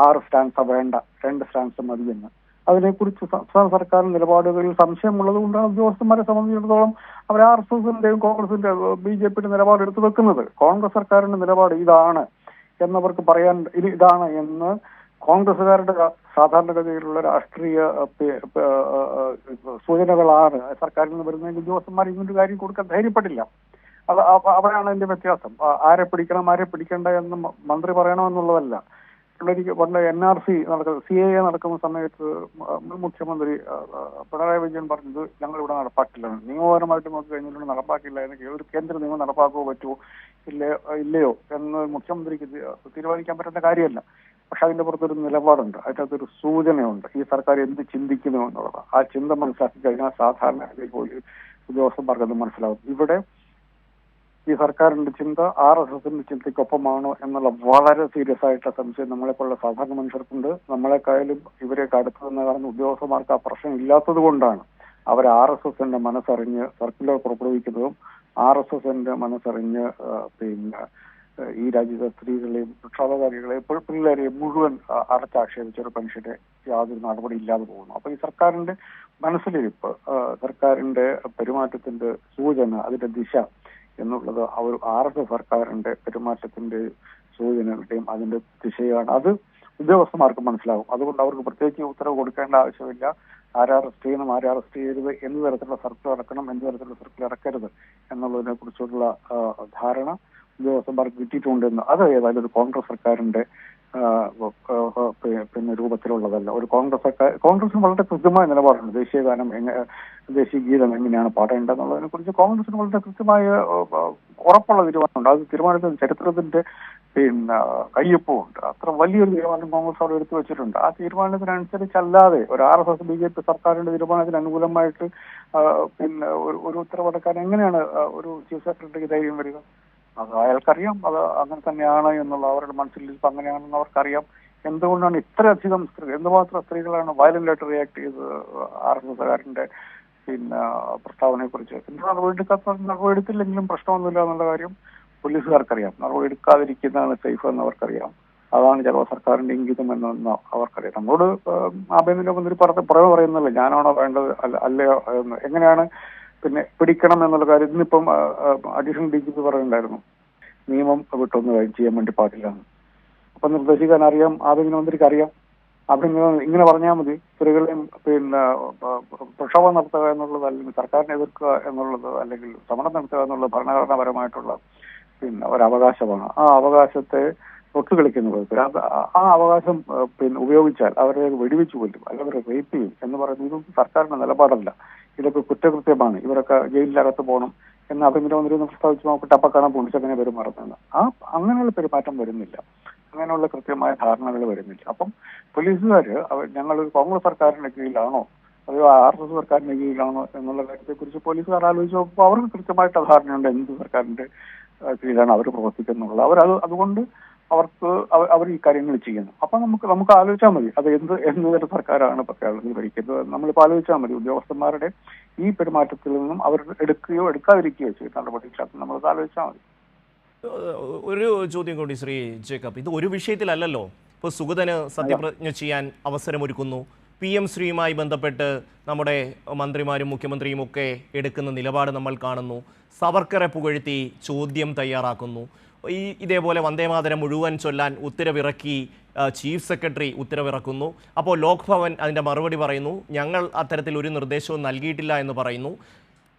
6 സ്റ്റാൻസ് വേണ്ട, 2 സ്റ്റാൻസ് മതിയെന്ന്. അതിനെക്കുറിച്ച് സംസ്ഥാന സർക്കാർ നിലപാടുകളിൽ സംശയമുള്ളത് കൊണ്ടാണ് ഉദ്യോഗസ്ഥന്മാരെ സംബന്ധിച്ചിടത്തോളം അവർ RSSന്റെയും കോൺഗ്രസിന്റെയും BJPയുടെ നിലപാട് എടുത്തു വെക്കുന്നത്. കോൺഗ്രസ് സർക്കാരിന്റെ നിലപാട് ഇതാണ് എന്നവർക്ക് പറയാൻ ഇതാണ് എന്ന് കോൺഗ്രസുകാരുടെ സാധാരണഗതിയിലുള്ള രാഷ്ട്രീയ സൂചനകളാണ് സർക്കാരിൽ നിന്ന് വരുന്നതെങ്കിൽ ഉദ്യോഗസ്ഥന്മാർ ഇങ്ങനൊരു കാര്യം കൊടുക്കാൻ ധൈര്യപ്പെട്ടില്ല. അവിടെയാണ് അതിന്റെ വ്യത്യാസം. ആരെ പിടിക്കണം ആരെ പിടിക്കണ്ട എന്ന് മന്ത്രി പറയണമെന്നുള്ളതല്ല. പണ്ട് NRC CAA നടക്കുന്ന സമയത്ത് മുഖ്യമന്ത്രി പിണറായി വിജയൻ പറഞ്ഞത് ഞങ്ങൾ ഇവിടെ നടപ്പാക്കില്ല, നിയമപരമായിട്ട് നോക്കി കഴിഞ്ഞിട്ട് നടപ്പാക്കില്ല, എനിക്ക് ഒരു കേന്ദ്ര നിയമം നടപ്പാക്കുമോ പറ്റുമോ ഇല്ലയോ എന്ന് മുഖ്യമന്ത്രിക്ക് തീരുമാനിക്കാൻ പറ്റുന്ന കാര്യമല്ല. പക്ഷെ അതിന്റെ പുറത്തൊരു നിലപാടുണ്ട്, അതിനകത്തൊരു സൂചനയുണ്ട്, ഈ സർക്കാർ എന്ത് ചിന്തിക്കുന്നു എന്നുള്ളത്. ആ ചിന്ത മനസ്സിലാക്കി കഴിഞ്ഞാൽ സാധാരണ ഉദ്യോഗസ്ഥന്മാർക്ക് അത് മനസ്സിലാവും. ഇവിടെ ഈ സർക്കാരിന്റെ ചിന്ത RSSന്റെ ചിന്തയ്ക്കൊപ്പമാണോ എന്നുള്ള വളരെ സീരിയസ് ആയിട്ടുള്ള സംശയം നമ്മളെപ്പോലുള്ള സാധാരണ മനുഷ്യർക്കുണ്ട്. നമ്മളെക്കായാലും ഇവരെയൊക്കെ അടുത്ത് നിന്ന് കാണുന്ന ഉദ്യോഗസ്ഥന്മാർക്ക് ആ പ്രശ്നം ഇല്ലാത്തത് കൊണ്ടാണ് അവർ RSSന്റെ മനസ്സറിഞ്ഞ് സർക്കുലർ പുറപ്പെടുവിക്കുന്നതും RSSന്റെ മനസ്സറിഞ്ഞ് പിന്നെ ഈ രാജ്യത്തെ സ്ത്രീകളെയും ക്ഷോഭകാരികളെയും പിള്ളേരെയും മുഴുവൻ അടച്ചാക്ഷേപിച്ച ഒരു മനുഷ്യരെ യാതൊരു നടപടി ഇല്ലാതെ പോകുന്നു. അപ്പൊ ഈ സർക്കാരിന്റെ മനസ്സിലിരിപ്പ്, സർക്കാരിന്റെ പെരുമാറ്റത്തിന്റെ സൂചന, അതിന്റെ ദിശ എന്നുള്ളത് അവർ RSS സർക്കാരിന്റെ പെരുമാറ്റത്തിന്റെ സൂചനകളുടെയും അതിന്റെ ദിശയാണ്. അത് ഉദ്യോഗസ്ഥന്മാർക്ക് മനസ്സിലാവും. അതുകൊണ്ട് അവർക്ക് പ്രത്യേകിച്ച് ഉത്തരവ് കൊടുക്കേണ്ട ആവശ്യമില്ല. ആരെ അറസ്റ്റ് ചെയ്യണം, ആരെ അറസ്റ്റ് ചെയ്യരുത്, എന്ത് തരത്തിലുള്ള സർക്കിൾ ഇറക്കണം, എന്ത് തരത്തിലുള്ള സർക്കിൾ ഇറക്കരുത് എന്നുള്ളതിനെ കുറിച്ചുള്ള ധാരണ ഉദ്യോഗസ്ഥന്മാർക്ക് കിട്ടിയിട്ടുണ്ടെന്ന്. അത് ഏതായാലും ഒരു കോൺഗ്രസ് സർക്കാരിന്റെ പിന്നെ രൂപത്തിലുള്ളതല്ല. ഒരു കോൺഗ്രസിന് വളരെ കൃത്യമായ നിലപാടുണ്ട്. ദേശീയ ഗീതം എങ്ങനെയാണ് പാടേണ്ടതെന്നുള്ളതിനെ കുറിച്ച് കോൺഗ്രസിന് വളരെ കൃത്യമായ ഉറപ്പുള്ള തീരുമാനമുണ്ട്. അത് തീരുമാനത്തിന് ചരിത്രത്തിന്റെ പിന്നെ കയ്യൊപ്പമുണ്ട്. അത്ര വലിയൊരു തീരുമാനം കോൺഗ്രസ് അവിടെ എടുത്തു വെച്ചിട്ടുണ്ട്. ആ തീരുമാനത്തിനനുസരിച്ചല്ലാതെ ഒരു RSS BJP സർക്കാരിന്റെ തീരുമാനത്തിന് അനുകൂലമായിട്ട് പിന്നെ ഒരു ഉത്തരവെടുക്കാൻ എങ്ങനെയാണ് ഒരു ചീഫ് സെക്രട്ടറിക്ക് ധൈര്യം വരിക? അത് അയാൾക്കറിയാം, അത് അങ്ങനെ തന്നെയാണ് എന്നുള്ള അവരുടെ മനസ്സിലിരിപ്പ് അങ്ങനെയാണെന്ന് അവർക്കറിയാം. എന്തുകൊണ്ടാണ് ഇത്രയധികം എന്തുമാത്രം സ്ത്രീകളാണ് വയലന്റ് ആയിട്ട് റിയാക്ട് ചെയ്തത് RSSകാരന്റെ പിന്നെ പ്രസ്താവനയെ കുറിച്ച്? നടപടിയെടുത്തില്ലെങ്കിലും പ്രശ്നമൊന്നുമില്ല എന്നുള്ള കാര്യം പോലീസുകാർക്കറിയാം. നടപടിയെടുക്കാതിരിക്കുന്നതാണ് സേഫ് എന്ന് അവർക്കറിയാം. അതാണ് ചില സർക്കാരിന്റെ ഇംഗിതം എന്ന് അവർക്കറിയാം. നമ്മളോട് ആഭ്യന്തരമന്ത്രി പുറമെ പറയുന്നില്ല ഞാനാണോ വേണ്ടത് അല്ലയോ എന്ന്. എങ്ങനെയാണ് പിന്നെ പിടിക്കണം എന്നുള്ള കാര്യം ഇന്നിപ്പം അഡീഷണൽ DGP പറയുന്നുണ്ടായിരുന്നു, നിയമം വിട്ടൊന്നും ചെയ്യാൻ വേണ്ടി പാടില്ല. അപ്പൊ നിർദ്ദേശിക്കാൻ അറിയാം, ആഭ്യന്തരമന്ത്രിക്ക് അറിയാം. ആഭ്യന്തര ഇങ്ങനെ പറഞ്ഞാൽ മതി, സ്ത്രീകളെയും പിന്നെ പ്രക്ഷോഭം നടത്തുക എന്നുള്ളത്, അല്ലെങ്കിൽ സർക്കാരിനെ എതിർക്കുക എന്നുള്ളത്, അല്ലെങ്കിൽ സമരം നടത്തുക എന്നുള്ളത് ഭരണഘടനാപരമായിട്ടുള്ള പിന്നെ ഒരവകാശമാണ്. ആ അവകാശത്തെ തൊട്ടുകളിക്കുന്നത് ആ അവകാശം പിന്നെ ഉപയോഗിച്ചാൽ അവരെ വെടിവെച്ചു കൊല്ലും, അല്ലെങ്കിൽ റേപ്പ് ചെയ്യും എന്ന് പറയുന്നത് ഇതൊന്നും സർക്കാരിന്റെ നിലപാടല്ല. ഇതൊക്കെ കുറ്റകൃത്യമാണ്, ഇവരൊക്കെ ജയിലിനകത്ത് പോകണം എന്ന് ആഭ്യന്തരമന്ത്രി ഒന്ന് പ്രസ്താവിച്ച് നോക്കിട്ട് അപ്പൊ കാണാൻ പോലീസ് അങ്ങനെ പെരുമാറുന്നത്. അങ്ങനെയുള്ള പെരുമാറ്റം വരുന്നില്ല, അങ്ങനെയുള്ള കൃത്യമായ ധാരണകൾ വരുന്നില്ല. അപ്പം പോലീസുകാര് ഞങ്ങളൊരു കോൺഗ്രസ് സർക്കാരിന്റെ കീഴിലാണോ അതോ RSS സർക്കാരിന്റെ കീഴിലാണോ എന്നുള്ള കാര്യത്തെക്കുറിച്ച് പോലീസുകാർ ആലോചിച്ച് നോക്കുമ്പോൾ അവർക്ക് കൃത്യമായിട്ട് ധാരണയുണ്ട് എന്ത് സർക്കാരിന്റെ കീഴിലാണ് അവർ പ്രവർത്തിക്കുന്നുള്ളത്. അതുകൊണ്ട് അവർ ഈ കാര്യങ്ങൾ ചെയ്യുന്നു. അപ്പൊ നമുക്ക് ആലോചിച്ചാൽ മതി അത് എന്ത് തരം സർക്കാരാണ് ഇപ്പൊ കേരളത്തിൽ ഭരിക്കുന്നത്. നമ്മളിപ്പോൾ ആലോചിച്ചാൽ മതി ഉദ്യോഗസ്ഥന്മാരുടെ ഈ പെരുമാറ്റത്തിൽ നിന്നും അവർ എടുക്കുകയോ എടുക്കാതിരിക്കുകയോ ചെയ്യുന്ന നടപടിയില്ലാത്ത നമ്മളത് ആലോചിച്ചാൽ മതി. ഒരു ചോദ്യം കൂടി ശ്രീ ജേക്കബ്, ഇത് ഒരു വിഷയത്തിലല്ലല്ലോ. ഇപ്പോൾ സുഗതന് സത്യപ്രതിജ്ഞ ചെയ്യാൻ അവസരമൊരുക്കുന്നു, PM ശ്രീയുമായി ബന്ധപ്പെട്ട് നമ്മുടെ മന്ത്രിമാരും മുഖ്യമന്ത്രിയും ഒക്കെ എടുക്കുന്ന നിലപാട് നമ്മൾ കാണുന്നു, സവർക്കറെ പുകഴ്ത്തി ചോദ്യം തയ്യാറാക്കുന്നു, ഇതേപോലെ വന്ദേമാതരം മുഴുവൻ ചൊല്ലാൻ ഉത്തരവിറക്കി ചീഫ് സെക്രട്ടറി ഉത്തരവിറക്കുന്നു. അപ്പോൾ ലോക്ഭവൻ അതിൻ്റെ മറുപടി പറയുന്നു, ഞങ്ങൾ അത്തരത്തിൽ ഒരു നിർദ്ദേശവും നൽകിയിട്ടില്ല എന്ന് പറയുന്നു.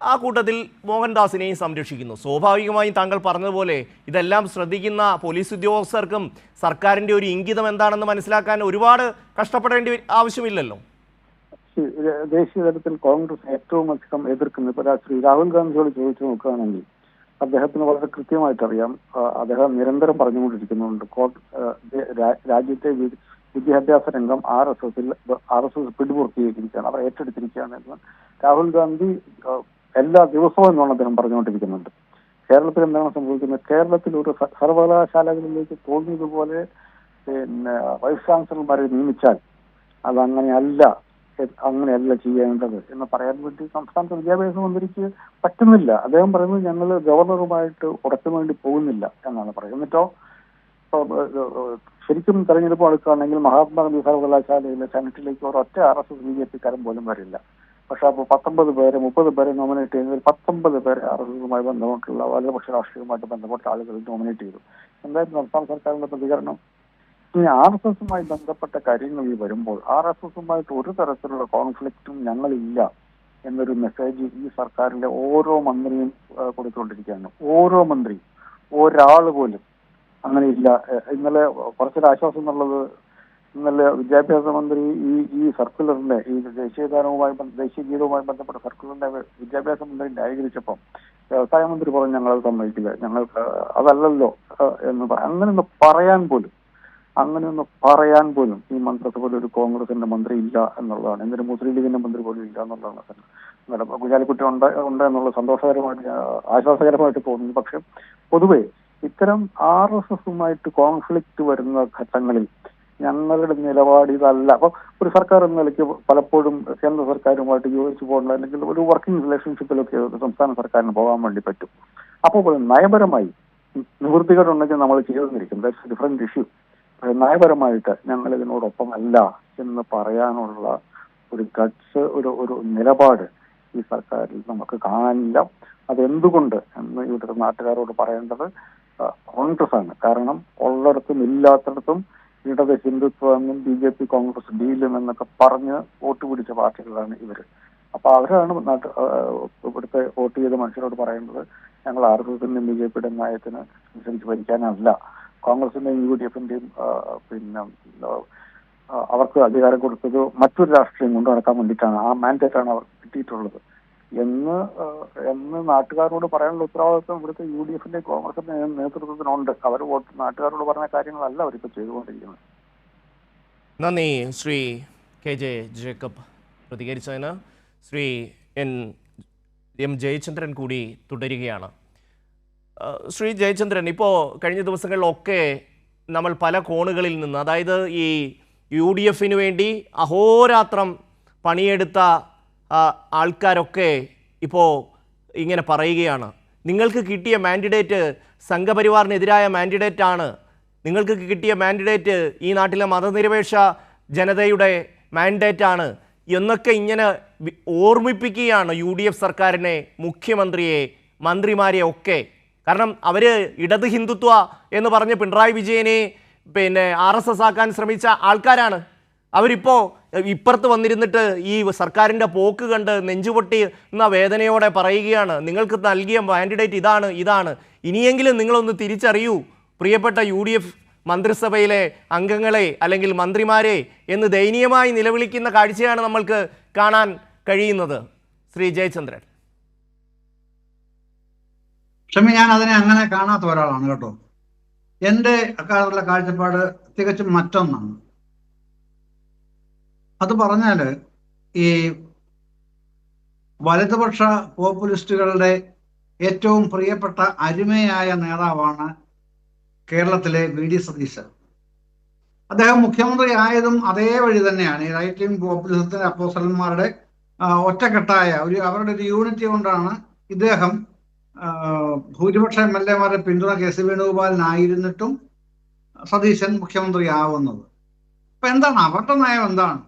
ആ കൂട്ടത്തിൽ മോഹൻദാസിനെയും സംരക്ഷിക്കുന്നു. സ്വാഭാവികമായും താങ്കൾ പറഞ്ഞതുപോലെ ഇതെല്ലാം ശ്രദ്ധിക്കുന്ന പോലീസ് ഉദ്യോഗസ്ഥർക്കും സർക്കാരിൻ്റെ ഒരു ഇംഗിതം എന്താണെന്ന് മനസ്സിലാക്കാൻ ഒരുപാട് കഷ്ടപ്പെടേണ്ടി ആവശ്യമില്ലല്ലോ. ദേശീയ തലത്തിൽ കോൺഗ്രസ് ഏറ്റവും അധികം എതിർക്കുന്നത് ഇപ്പോൾ ശ്രീ രാഹുൽ ഗാന്ധിയോട് ചോദിച്ചു നോക്കുകയാണെങ്കിൽ അദ്ദേഹത്തിന് വളരെ കൃത്യമായിട്ട് അറിയാം. അദ്ദേഹം നിരന്തരം പറഞ്ഞുകൊണ്ടിരിക്കുന്നുണ്ട് രാജ്യത്തെ വിദ്യാഭ്യാസ രംഗം RSS പിടിപൂർത്തിയിരിക്കുകയാണ്, അവർ ഏറ്റെടുത്തിരിക്കുകയാണ് എന്ന് രാഹുൽ ഗാന്ധി എല്ലാ ദിവസവും എന്നാണ് അദ്ദേഹം പറഞ്ഞുകൊണ്ടിരിക്കുന്നുണ്ട്. കേരളത്തിൽ എന്താണ് സംഭവിക്കുന്നത്? കേരളത്തിൽ ഒരു സർവകലാശാലകളിലേക്ക് തോന്നിയതുപോലെ വൈസ് ചാൻസലർമാരെ നിയമിച്ചാൽ അങ്ങനെയല്ല ചെയ്യേണ്ടത് എന്ന് പറയാൻ വേണ്ടി സംസ്ഥാനത്തെ വിദ്യാഭ്യാസ മന്ത്രിക്ക് പറ്റുന്നില്ല. അദ്ദേഹം പറയുന്നത് ഞങ്ങൾ ഗവർണറുമായിട്ട് ഉടക്കാൻ വേണ്ടി പോകുന്നില്ല എന്നാണ് പറയുന്നത്. എന്നിട്ടോ ശരിക്കും തെരഞ്ഞെടുപ്പ് അടുക്കുകയാണെങ്കിൽ മഹാത്മാഗാന്ധി സർവകലാശാലയിലെ സെനറ്റിലേക്ക് ഒരൊറ്റ RSS BJP-കാരൻ പോലും വരില്ല. പക്ഷെ അപ്പോൾ 19 പേരെ 30 പേരെ നോമിനേറ്റ് ചെയ്യുന്നതിൽ 19 പേരെ RSSുമായി ബന്ധപ്പെട്ടുള്ള വലതുപക്ഷ രാഷ്ട്രീയവുമായിട്ട് ബന്ധപ്പെട്ട ആളുകൾ നോമിനേറ്റ് ചെയ്തു. എന്തായാലും സംസ്ഥാന സർക്കാരിന്റെ പ്രതികരണം? ഇനി RSSുമായി ബന്ധപ്പെട്ട കാര്യങ്ങളിൽ വരുമ്പോൾ RSSുമായിട്ട് ഒരു തരത്തിലുള്ള കോൺഫ്ലിക്റ്റും ഞങ്ങളില്ല എന്നൊരു മെസ്സേജ് ഈ സർക്കാരിലെ ഓരോ മന്ത്രിയും കൊടുത്തുകൊണ്ടിരിക്കുകയാണ്. ഓരോ മന്ത്രിയും, ഒരാൾ പോലും അങ്ങനെയില്ല. ഇന്നലെ കുറച്ചൊരു ആശ്വാസം എന്നുള്ളത്, ഇന്നലെ വിദ്യാഭ്യാസ മന്ത്രി ഈ സർക്കുലറിന്റെ ഈ ദേശീയ ഗീതവുമായി ബന്ധപ്പെട്ട സർക്കുലറിന്റെ വിദ്യാഭ്യാസ മന്ത്രി ന്യായീകരിച്ചപ്പം വ്യവസായ മന്ത്രി പറഞ്ഞു ഞങ്ങളത് സമ്മതിക്കില്ല, ഞങ്ങൾക്ക് അതല്ലല്ലോ എന്ന് അങ്ങനെയൊന്ന് പറയാൻ പോലും ഈ മന്ത്രിസഭയിൽ ഒരു കോൺഗ്രസിന്റെ മന്ത്രി ഇല്ല എന്നുള്ളതാണ്. എന്തിന് മുസ്ലിം ലീഗിന്റെ മന്ത്രി പോലും ഇല്ല എന്നുള്ളതാണ്. കുഞ്ഞാലിക്കുട്ടി ഉണ്ട് എന്നുള്ള ആശ്വാസകരമായിട്ട് തോന്നുന്നു. പക്ഷെ പൊതുവെ ഇത്തരം RSSുമായിട്ട് കോൺഫ്ലിക്റ്റ് വരുന്ന ഘട്ടങ്ങളിൽ ഞങ്ങളുടെ നിലപാട് ഇതല്ല. അപ്പൊ ഒരു സർക്കാർ എന്ന നിലയ്ക്ക് പലപ്പോഴും കേന്ദ്ര സർക്കാരുമായിട്ട് യോജിച്ചു പോകേണ്ട അല്ലെങ്കിൽ ഒരു വർക്കിംഗ് റിലേഷൻഷിപ്പിലൊക്കെ സംസ്ഥാന സർക്കാരിന് പോകാൻ വേണ്ടി പറ്റും. അപ്പോൾ നയപരമായി നിവൃത്തികേടുണ്ടെങ്കിൽ നമ്മൾ ചെയ്തിരിക്കും, ദാറ്റ്സ് ഡിഫറെന്റ് ഇഷ്യൂ. നയപരമായിട്ട് ഞങ്ങൾ ഇതിനോടൊപ്പമല്ല എന്ന് പറയാനുള്ള ഒരു ഗട്സ്, ഒരു നിലപാട് ഈ സർക്കാരിൽ നമുക്ക് കാണാനില്ല. അതെന്തുകൊണ്ട് എന്ന് ഇവിടുത്തെ നാട്ടുകാരോട് പറയേണ്ടത് കോൺഗ്രസ് ആണ്. കാരണം ഉള്ളിടത്തും ഇല്ലാത്തിടത്തും ഇടത് ഹിന്ദുത്വമെന്നും BJP കോൺഗ്രസ് ഡീലും എന്നൊക്കെ പറഞ്ഞ് വോട്ട് പിടിച്ച പാർട്ടികളാണ് ഇവര്. അപ്പൊ അവരാണ് ഇവിടുത്തെ വോട്ട് ചെയ്ത മനുഷ്യരോട് പറയുന്നത് ഞങ്ങൾ RSSന്റെയും BJP-യുടെയും നയത്തിന് അനുസരിച്ച് ഭരിക്കാനല്ല, കോൺഗ്രസിന്റെയും UDF-ന്റെയും അവർക്ക് അധികാരം കൊടുത്തത് മറ്റൊരു രാഷ്ട്രീയം കൊണ്ടു നടക്കാൻ വേണ്ടിയിട്ടാണ്, ആ മാൻഡേറ്റാണ് അവർക്ക് കിട്ടിയിട്ടുള്ളത് എന്ന് നാട്ടുകാരോട് പറയാനുള്ള ഉത്തരവാദിത്വം ഇവിടുത്തെ UDF-ന്റെയും കോൺഗ്രസിന്റെ നേതൃത്വത്തിനുണ്ട്. അവർ നാട്ടുകാരോട് പറഞ്ഞ കാര്യങ്ങളല്ല അവരിപ്പോൾ ചെയ്തുകൊണ്ടിരിക്കുന്നത്. നന്ദി ശ്രീ KJ ജേക്കബ് പ്രതികരിച്ചതിന്. ശ്രീ M ജയചന്ദ്രൻ കൂടി തുടരുകയാണ്. ശ്രീ ജയചന്ദ്രൻ, ഇപ്പോൾ കഴിഞ്ഞ ദിവസങ്ങളിലൊക്കെ നമ്മൾ പല കോണുകളിൽ നിന്ന്, അതായത് ഈ UDF-ന് വേണ്ടി അഹോരാത്രം പണിയെടുത്ത ആൾക്കാരൊക്കെ ഇപ്പോൾ ഇങ്ങനെ പറയുകയാണ്, നിങ്ങൾക്ക് കിട്ടിയ മാൻഡിഡേറ്റ് സംഘപരിവാറിനെതിരായ മാൻഡിഡേറ്റാണ്, നിങ്ങൾക്ക് കിട്ടിയ മാൻഡിഡേറ്റ് ഈ നാട്ടിലെ മതനിരപേക്ഷ ജനതയുടെ മാൻഡേറ്റാണ് എന്നൊക്കെ ഇങ്ങനെ ഓർമ്മിപ്പിക്കുകയാണ് UDF സർക്കാരിനെ, മുഖ്യമന്ത്രിയെ, മന്ത്രിമാരെ ഒക്കെ. കാരണം അവർ ഇടത് ഹിന്ദുത്വ എന്ന് പറഞ്ഞ് പിണറായി വിജയനെ RSS ആക്കാൻ ശ്രമിച്ച ആൾക്കാരാണ്. അവരിപ്പോൾ ഇപ്പുറത്ത് വന്നിരുന്നിട്ട് ഈ സർക്കാരിൻ്റെ പോക്ക് കണ്ട് നെഞ്ചുപൊട്ടി എന്ന വേദനയോടെ പറയുകയാണ് നിങ്ങൾക്ക് നൽകിയ മാൻഡിഡേറ്റ് ഇതാണ്. ഇനിയെങ്കിലും നിങ്ങളൊന്ന് തിരിച്ചറിയൂ പ്രിയപ്പെട്ട UDF മന്ത്രിസഭയിലെ അംഗങ്ങളെ അല്ലെങ്കിൽ മന്ത്രിമാരെ എന്ന് ദയനീയമായി നിലവിളിക്കുന്ന കാഴ്ചയാണ് നമ്മൾക്ക് കാണാൻ കഴിയുന്നത്. ശ്രീ ജയചന്ദ്രൻ. ഞാൻ അതിനെ അങ്ങനെ കാണാത്ത ഒരാളാണ് കേട്ടോ. എൻ്റെ അക്കാലത്തുള്ള കാഴ്ചപ്പാട് തികച്ചും മറ്റൊന്നാണ്. അത് പറഞ്ഞാല് ഈ വലതുപക്ഷ പോപ്പുലിസ്റ്റുകളുടെ ഏറ്റവും പ്രിയപ്പെട്ട അരുമയായ നേതാവാണ് കേരളത്തിലെ VD സതീശൻ. അദ്ദേഹം മുഖ്യമന്ത്രി ആയതും അതേ വഴി തന്നെയാണ്. ഈ റൈറ്റ് വിംഗ് പോപ്പുലിസത്തിന്റെ അപ്പോസ്റ്റലന്മാരുടെ ഒറ്റക്കെട്ടായ അവരുടെ ഒരു യൂണിറ്റി കൊണ്ടാണ് ഇദ്ദേഹം ഭൂരിപക്ഷ MLA-മാരുടെ പിന്തുണ KC വേണുഗോപാലിനായിരുന്നിട്ടും സതീശൻ മുഖ്യമന്ത്രി ആവുന്നത്. അപ്പൊ എന്താണ് അവരുടെ നയം? എന്താണ്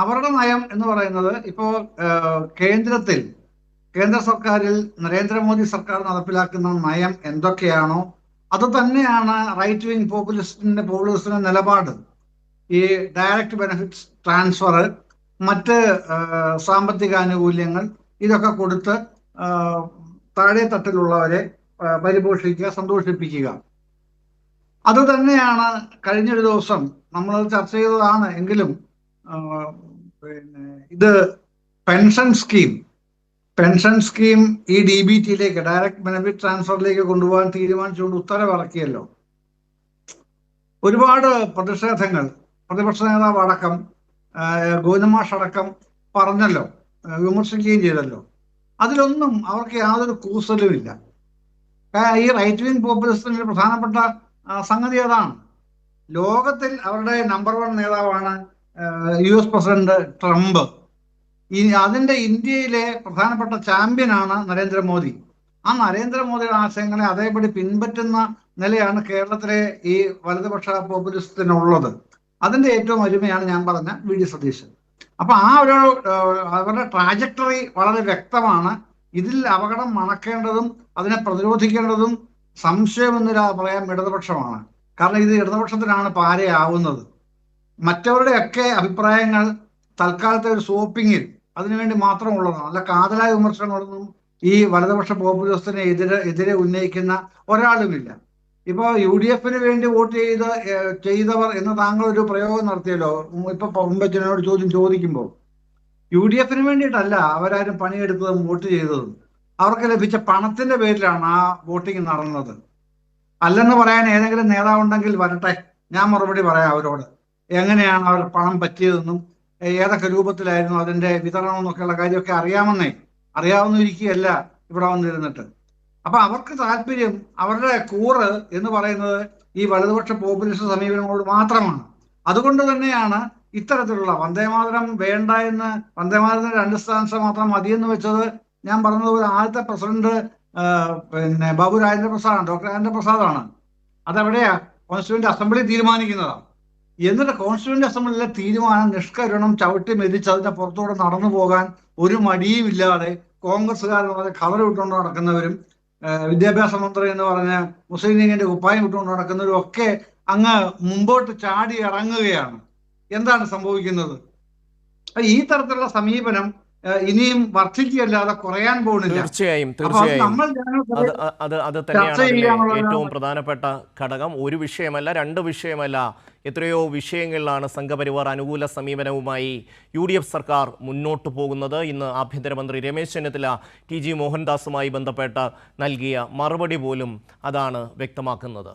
അവരുടെ നയം എന്ന് പറയുന്നത്? ഇപ്പോ കേന്ദ്ര സർക്കാരിൽ നരേന്ദ്രമോദി സർക്കാർ നടപ്പിലാക്കുന്ന നയം എന്തൊക്കെയാണോ അത് തന്നെയാണ് റൈറ്റ് വിംഗ് പോപ്പുലിസ്റ്റിന്റെ നിലപാട്. ഈ ഡയറക്റ്റ് ബെനിഫിറ്റ്സ് ട്രാൻസ്ഫർ, മറ്റ് സാമ്പത്തിക ആനുകൂല്യങ്ങൾ ഇതൊക്കെ കൊടുത്ത് താഴെ തട്ടിലുള്ളവരെ പരിപോഷിക്കുക, സന്തോഷിപ്പിക്കുക. അത് തന്നെയാണ് കഴിഞ്ഞൊരു ദിവസം നമ്മൾ ചർച്ച ചെയ്തതാണ്. എങ്കിലും ഇത് പെൻഷൻ സ്കീം ഈ DBTയിലേക്ക്, ഡയറക്റ്റ് ബെനിഫിറ്റ് ട്രാൻസ്ഫറിലേക്ക് കൊണ്ടുപോകാൻ തീരുമാനിച്ചുകൊണ്ട് ഉത്തരവിറക്കിയല്ലോ. ഒരുപാട് പ്രതിഷേധങ്ങൾ പ്രതിപക്ഷ നേതാവ് അടക്കം ഗോവിന്ദമാഷ് അടക്കം പറഞ്ഞല്ലോ, വിമർശിക്കുകയും ചെയ്തല്ലോ. അതിലൊന്നും അവർക്ക് യാതൊരു കൂസലുമില്ല. ഈ റൈറ്റ് വിങ് പോപ്പുലിസത്തിന്റെ പ്രധാനപ്പെട്ട സംഗതി അതാണ്. ലോകത്തിൽ അവരുടെ നമ്പർ 1 നേതാവാണ് US പ്രസിഡന്റ് ട്രംപ്. അതിന്റെ ഇന്ത്യയിലെ പ്രധാനപ്പെട്ട ചാമ്പ്യനാണ് നരേന്ദ്രമോദി. ആ നരേന്ദ്രമോദിയുടെ ആശയങ്ങളെ അതേപടി പിൻപറ്റുന്ന നിലയാണ് കേരളത്തിലെ ഈ വലതുപക്ഷ പോപ്പുലിസത്തിനുള്ളത്. അതിന്റെ ഏറ്റവും അരുമയാണ് ഞാൻ പറഞ്ഞ VD സതീശൻ. അപ്പൊ ആ ഒരു അവരുടെ ട്രാജക്ടറി വളരെ വ്യക്തമാണ്. ഇതിൽ അപകടം മണക്കേണ്ടതും അതിനെ പ്രതിരോധിക്കേണ്ടതും സംശയമൊന്നുമില്ലാതെ പറയാൻ ഇടതുപക്ഷമാണ്. കാരണം ഇത് ഇടതുപക്ഷത്തിനാണ് പാരയാവുന്നത്. മറ്റവരുടെയൊക്കെ അഭിപ്രായങ്ങൾ തൽക്കാലത്തെ ഒരു സോപ്പിങ്ങിൽ അതിനുവേണ്ടി മാത്രമുള്ളതാണ്. അല്ല, കാതലായ വിമർശനങ്ങളൊന്നും ഈ വലതുപക്ഷ പോപ്പുലിസത്തിന് എതിരെ ഉന്നയിക്കുന്ന ഒരാളുമില്ല. ഇപ്പൊ UDF വേണ്ടി വോട്ട് ചെയ്തവർ എന്ന് താങ്കൾ ഒരു പ്രയോഗം നടത്തിയല്ലോ. ഇപ്പൊ പൊമ്പച്ചനോട് ചോദിക്കുമ്പോൾ UDF വേണ്ടിയിട്ടല്ല അവരാരും പണിയെടുത്തതും വോട്ട് ചെയ്തതും. അവർക്ക് ലഭിച്ച പണത്തിന്റെ പേരിലാണ് ആ വോട്ടിംഗ് നടന്നത്. അല്ലെന്ന് പറയാൻ ഏതെങ്കിലും നേതാവുണ്ടെങ്കിൽ വരട്ടെ, ഞാൻ മറുപടി പറയാം അവരോട്. എങ്ങനെയാണ് അവർ പണം പറ്റിയതെന്നും ഏതൊക്കെ രൂപത്തിലായിരുന്നു അതിന്റെ വിതരണം എന്നൊക്കെയുള്ള കാര്യമൊക്കെ അറിയാവുന്നിരിക്കുകയല്ല ഇവിടെ വന്നിരുന്നിട്ട്. അപ്പൊ അവർക്ക് താല്പര്യം, അവരുടെ കൂറ് എന്ന് പറയുന്നത് ഈ വലതുപക്ഷ പോപ്പുലിസ്റ്റ് സമീപനങ്ങളോട് മാത്രമാണ്. അതുകൊണ്ട് തന്നെയാണ് ഇത്തരത്തിലുള്ള വന്ദേമാതരം വേണ്ട എന്ന്, വന്ദേമാതരത്തിന് 2 സ്ഥാനത്ത് മാത്രം മതിയെന്ന് വെച്ചത്. ഞാൻ പറഞ്ഞതുപോലെ ആദ്യത്തെ പ്രസിഡന്റ് ബാബു രാജേന്ദ്രപ്രസാദാണ്, ഡോക്ടർ രാജേന്ദ്രപ്രസാദാണ്. അതെവിടെയാ? കോൺസ്റ്റിറ്റ്യൂന്റ് അസംബ്ലി തീരുമാനിക്കുന്നതാണ്. എന്നിട്ട് കോൺസ്റ്റിറ്റ്യൂന്റ് അസംബ്ലിയിലെ തീരുമാനം നിഷ്കരുണം ചവിട്ടി മെതിച്ച് അതിന്റെ പുറത്തൂടെ നടന്നു പോകാൻ ഒരു മടിയും ഇല്ലാതെ കോൺഗ്രസ്സുകാരെന്ന് പറഞ്ഞ കളർ വിട്ടുകൊണ്ട് നടക്കുന്നവരും വിദ്യാഭ്യാസ മന്ത്രി എന്ന് പറഞ്ഞ മുസ്ലിം ലീഗിന്റെ കുപ്പായം വിട്ടുകൊണ്ട് നടക്കുന്നവരും ഒക്കെ അങ്ങ് മുമ്പോട്ട് ചാടി ഇറങ്ങുകയാണ്. എന്താണ് സംഭവിക്കുന്നത്? ഈ തരത്തിലുള്ള സമീപനം ഇനിയും വർദ്ധിക്കുകയല്ലാതെ കുറയാൻ പോകുന്നില്ല. തീർച്ചയായും അത് തന്നെയാണ് ഏറ്റവും പ്രധാനപ്പെട്ട ഘടകം. ഒരു വിഷയമല്ല, 2 വിഷയമല്ല, എത്രയോ വിഷയങ്ങളിലാണ് സംഘപരിവാർ അനുകൂല സമീപനവുമായി UDF സർക്കാർ മുന്നോട്ട് പോകുന്നത്. ഇന്ന് ആഭ്യന്തരമന്ത്രി രമേശ് ചെന്നിത്തല TG മോഹൻദാസുമായി ബന്ധപ്പെട്ട് നൽകിയ മറുപടി പോലും അതാണ് വ്യക്തമാക്കുന്നത്.